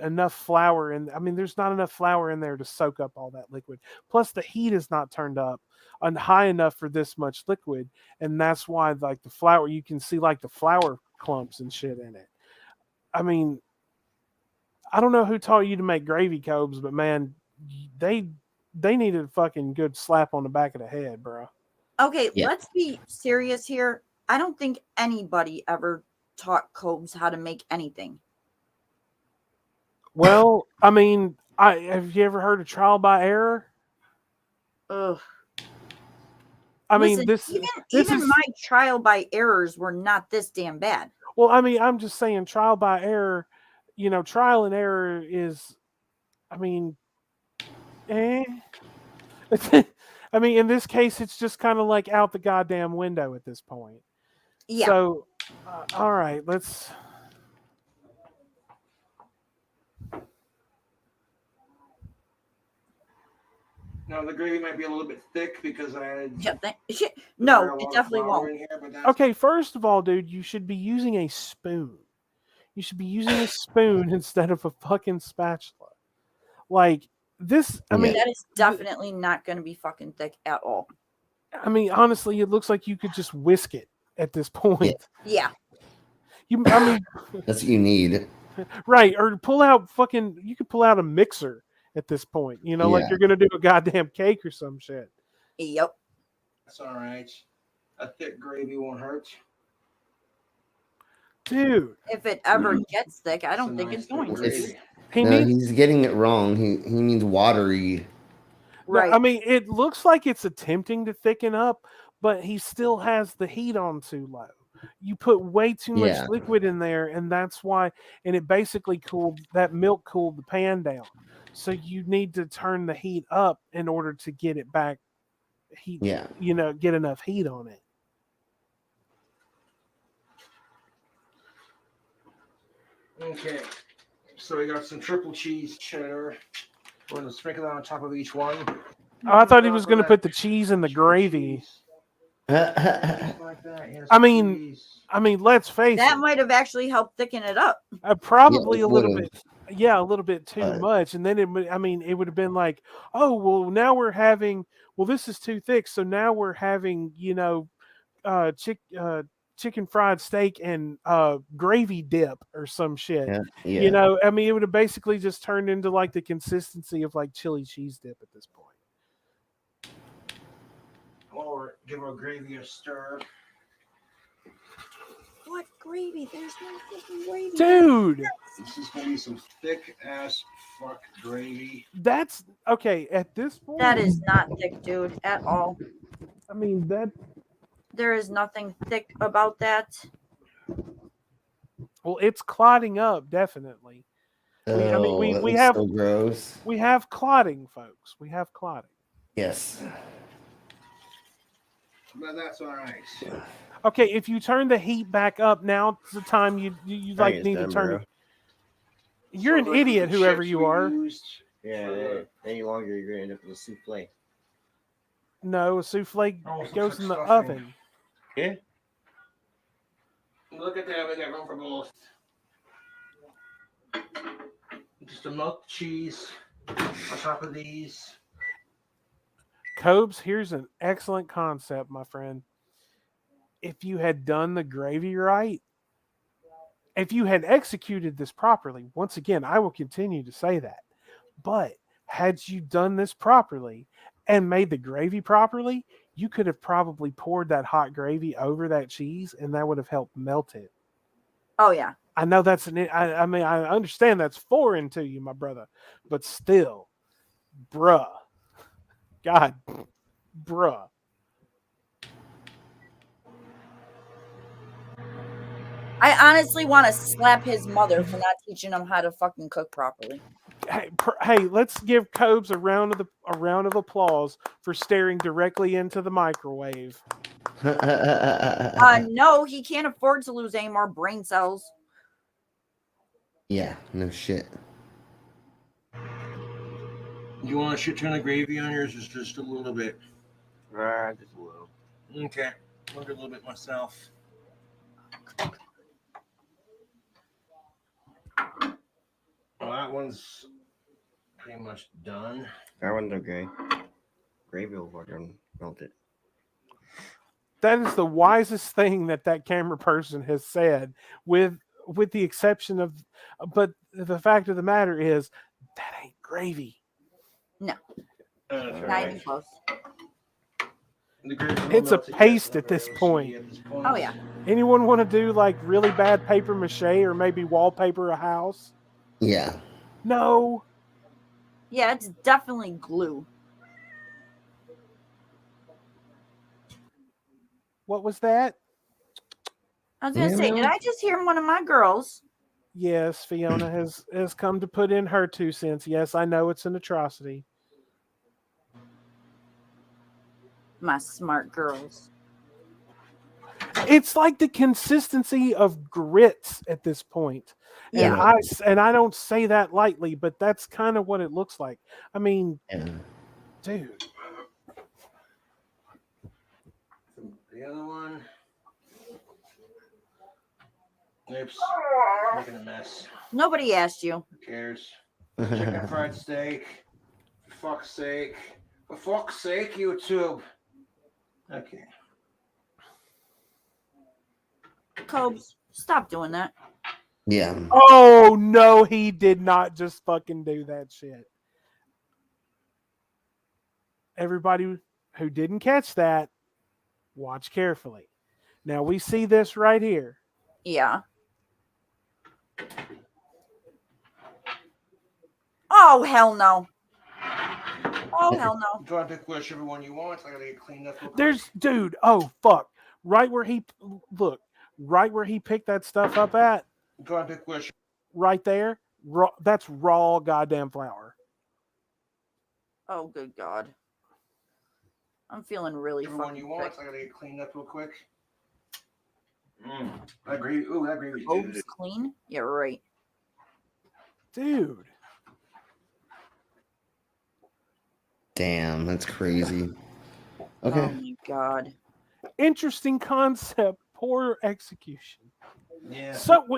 enough flour in. I mean, there's not enough flour in there to soak up all that liquid. Plus the heat is not turned up and high enough for this much liquid. And that's why like the flour, you can see like the flour clumps and shit in it. I mean, I don't know who taught you to make gravy cobes, but man, they needed a fucking good slap on the back of the head, bro. Okay, let's be serious here. I don't think anybody ever taught cobes how to make anything. Well, I mean, have you ever heard of trial by error? Ugh. I mean, even my trial by errors were not this damn bad. Well, I mean, I'm just saying trial by error, trial and error is, I mean, I mean, in this case, it's just kind of like out the goddamn window at this point. Yeah. So, all right, let's. No, the gravy might be a little bit thick because I had. No, it definitely won't. Okay, first of all, dude, you should be using a spoon. You should be using a spoon instead of a fucking spatula. Like this, I mean, that is definitely not going to be fucking thick at all. I mean, honestly, it looks like you could just whisk it at this point. Yeah. That's what you need. Right, or you could pull out a mixer at this point, like you're gonna do a goddamn cake or some shit. Yep. That's all right. A thick gravy won't hurt. Dude. If it ever gets thick, I don't think it's going to. He's getting it wrong. He means watery. Right. I mean, it looks like it's attempting to thicken up, but he still has the heat on too low. You put way too much liquid in there, and that's why. And it basically milk cooled the pan down. So you need to turn the heat up in order to get it back. Get enough heat on it. Okay. So we got some triple cheese cheddar. We're going to sprinkle that on top of each one. Oh, I thought he was going to put the cheese in the gravy. I mean, let's face it. That might have actually helped thicken it up. Probably a little bit. Yeah, a little bit too much. And then it would have been like, oh, well, now we're having, this is too thick. So now we're having, chicken fried steak and gravy dip or some shit. Yeah. You know, I mean, it would have basically just turned into like the consistency of like chili cheese dip at this point. Or give our gravy a stir. What gravy? There's no fucking gravy. Dude! This is going to be some thick ass fuck gravy. That's okay at this point. That is not thick, dude, at all. I mean, there is nothing thick about that. Well, it's clotting up, definitely. We have so gross. We have clotting, folks. We have clotting. Yes. But that's all right. Okay, if you turn the heat back up, now it's the time you like need to turn it. You're an idiot, whoever you are. Yeah, any longer you're gonna end up with a souffle. No, a souffle goes in the oven. Yeah. Look at that, we got room for both. Just a milk cheese on top of these. Cobes, here's an excellent concept, my friend. If you had done the gravy right, if you had executed this properly, once again, I will continue to say that. But had you done this properly and made the gravy properly, you could have probably poured that hot gravy over that cheese and that would have helped melt it. Oh, yeah. I know that's I mean, I understand that's foreign to you, my brother, but still, bruh. God, bruh. I honestly want to slap his mother for not teaching him how to fucking cook properly. Hey, let's give Cobes a round of applause for staring directly into the microwave. No, he can't afford to lose any more brain cells. Yeah, no shit. You want a shit ton of gravy on yours, or just a little bit? Just a little. Okay, I'll do a little bit myself. Well, that one's pretty much done. That one's okay. Gravy will fucking melt it. That is the wisest thing that camera person has said, with the exception of, but the fact of the matter is, that ain't gravy. No. Not even close. It's a paste at this point. Oh, yeah. Anyone want to do like really bad paper mache or maybe wallpaper a house? Yeah. No. Yeah, it's definitely glue. What was that? I was going to say, did I just hear one of my girls? Yes, Fiona has come to put in her 2 cents. Yes, I know it's an atrocity. My smart girls. It's like the consistency of grits at this point. Yeah. And I don't say that lightly, but that's kind of what it looks like. I mean, dude. The other one. Oops. Making a mess. Nobody asked you. Who cares? Chicken fried steak. For fuck's sake. For fuck's sake, YouTube. Okay. Cobes, stop doing that. Yeah. Oh, no, he did not just fucking do that shit. Everybody who didn't catch that, watch carefully. Now, we see this right here. Yeah. Oh, hell no. Oh, hell no. Go ahead and pick whichever one you want. I gotta get cleaned up. Dude, oh, fuck. Right where he picked that stuff up at. Go ahead and pick whichever. Right there. That's raw goddamn flour. Oh, good God. I'm feeling really Whichever one you want. I gotta get cleaned up real quick. That gravy. Ooh, that gravy's Cobes good. clean? Yeah, right. Dude. Damn, that's crazy. Okay. Oh my God. Interesting concept. Poor execution. Yeah.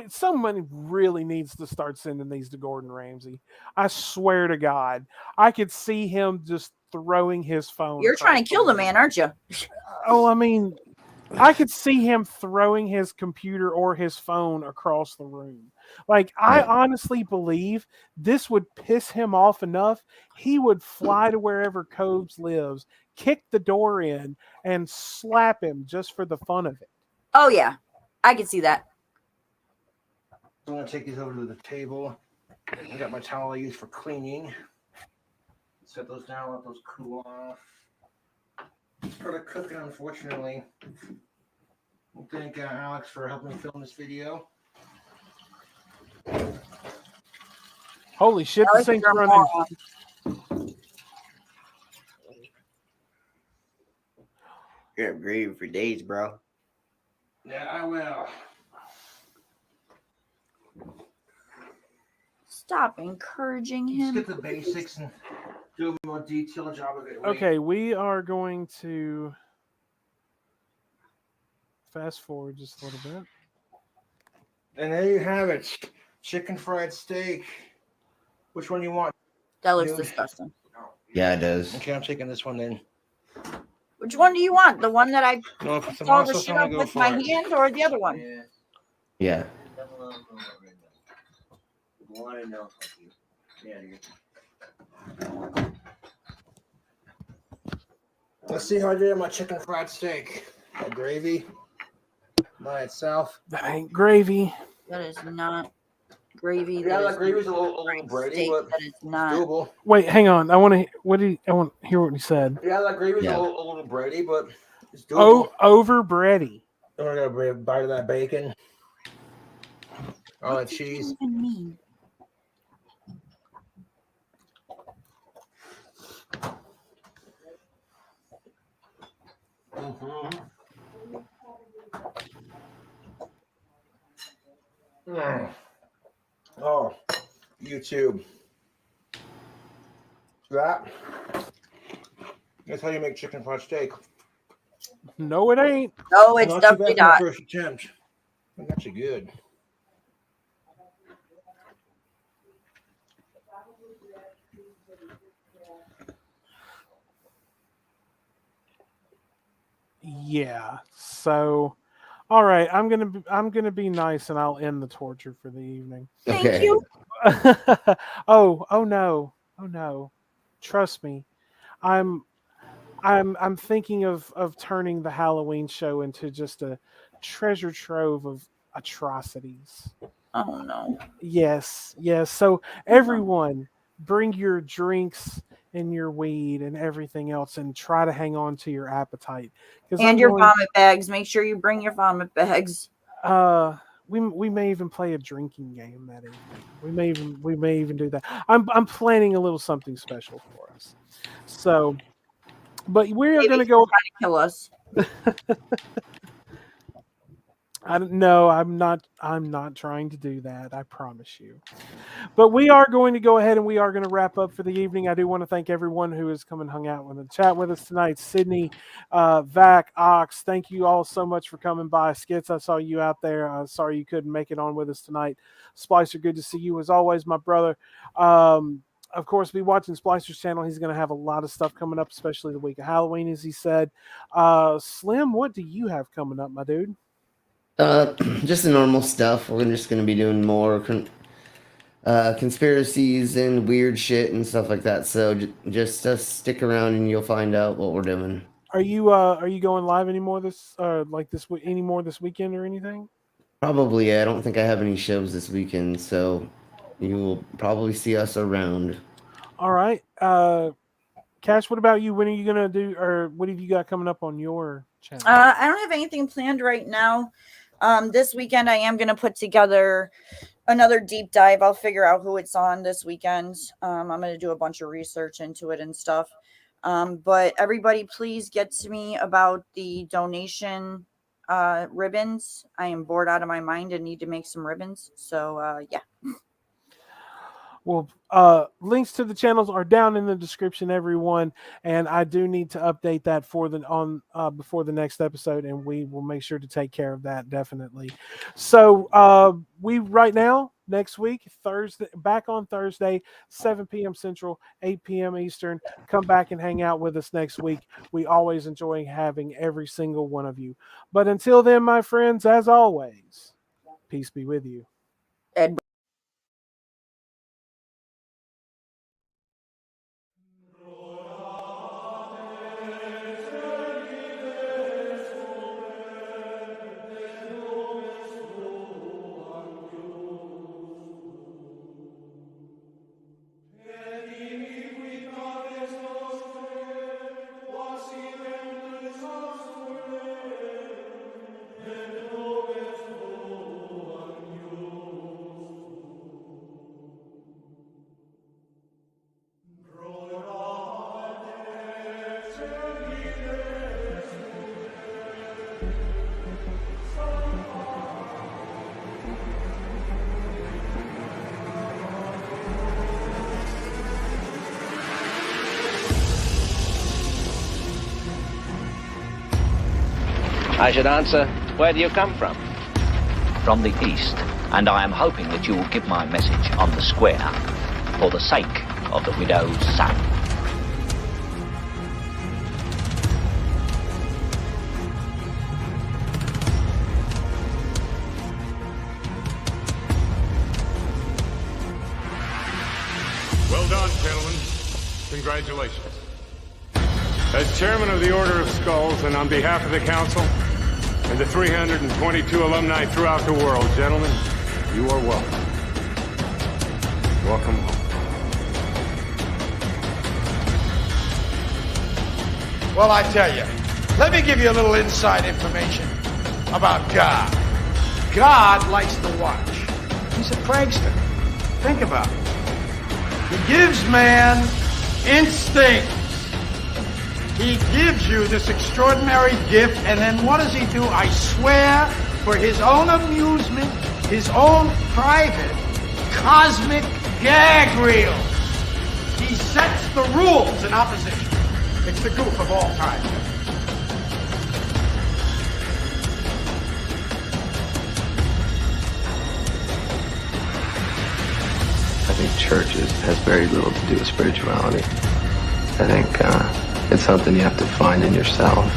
Someone really needs to start sending these to Gordon Ramsay. I swear to God, I could see him just throwing his phone. You're trying to kill the man, aren't you? Oh, I mean, I could see him throwing his computer or his phone across the room. Like, I honestly believe this would piss him off enough. He would fly to wherever Cobes lives, kick the door in, and slap him just for the fun of it. Oh, yeah. I can see that. I'm going to take these over to the table. I got my towel I use for cleaning. Set those down, let those cool off. Started cooking, unfortunately. Thank Alex for helping me film this video. Holy shit, the thing's running. You're gonna have gravy for days, bro. Yeah, I will. Stop encouraging him. Let's get the basics and do a more detailed job of it. Okay, we are going to fast forward just a little bit. And there you have it. Chicken fried steak. Which one you want? That looks disgusting. Yeah, it does. Okay, I'm taking this one then. Which one do you want? The one that I No, if it's a saw the monster, shit I'm up gonna go with for my it. hand, or the other one? Yeah. Let's see how I did on my chicken fried steak. That gravy by itself. That ain't gravy. That is not gravy. Yeah, That that is gravy's a little bready, steak. but That is not. doable. Wait, hang on. I want to hear what he said. Yeah, that gravy's Yeah. a little bready, but it's doable. Oh, over bready. I'm gonna get a bite of that bacon. All that cheese. What does that even mean? Oh, YouTube. That. That's how you make chicken fried steak. No, it ain't. No, it's Not too definitely bad for my not. first attempt. That's actually good. Yeah. So, all right. I'm gonna be nice, and I'll end the torture for the evening. Thank you. Oh no. Trust me. I'm thinking of turning the Halloween show into just a treasure trove of atrocities. Oh no. Yes. So everyone, bring your drinks and your weed and everything else, and try to hang on to your appetite. And your vomit bags. Make sure you bring your vomit bags. We may even play a drinking game that evening. We may even do that. I'm planning a little something special for us. So, but we are going to go. Try to kill us. I don't know. I'm not trying to do that. I promise you. But we are going to go ahead and we are going to wrap up for the evening. I do want to thank everyone who has come and hung out with the chat with us tonight. Sydney, Vac, Ox, thank you all so much for coming by. Skits, I saw you out there. Sorry you couldn't make it on with us tonight. Splicer, good to see you as always, my brother. Of course, be watching Splicer's channel. He's going to have a lot of stuff coming up, especially the week of Halloween, as he said. Slim, what do you have coming up, my dude? Just the normal stuff. We're just going to be doing more conspiracies and weird shit and stuff like that. So just stick around and you'll find out what we're doing. Are you going live anymore this weekend or anything? Probably. I don't think I have any shows this weekend, so you will probably see us around. All right. Cash, what about you? When are you gonna do, or what have you got coming up on your channel? I don't have anything planned right now. This weekend I am gonna put together another deep dive. I'll figure out who it's on this weekend. I'm gonna do a bunch of research into it and stuff. But everybody, please get to me about the donation ribbons. I am bored out of my mind and need to make some ribbons. So yeah. Well, links to the channels are down in the description, everyone, and I do need to update that before the next episode, and we will make sure to take care of that definitely. So we right now next week, Thursday, back on Thursday, 7 p.m. Central, 8 p.m. Eastern. Come back and hang out with us next week. We always enjoy having every single one of you. But until then, my friends, as always, peace be with you. Ed. I should answer, where do you come from? From the east, and I am hoping that you will give my message on the square for the sake of the widow's son. Well done, gentlemen. Congratulations. As chairman of the Order of Skulls, and on behalf of the council and the 322 alumni throughout the world, gentlemen, you are welcome. Welcome home. Well, I tell you, let me give you a little inside information about God. God likes to watch. He's a prankster. Think about it. He gives man instincts. He gives you this extraordinary gift, and then what does he do? I swear, for his own amusement, his own private, cosmic gag reel, he sets the rules in opposition. It's the goof of all time. I think church has very little to do with spirituality. I think it's something you have to find in yourself.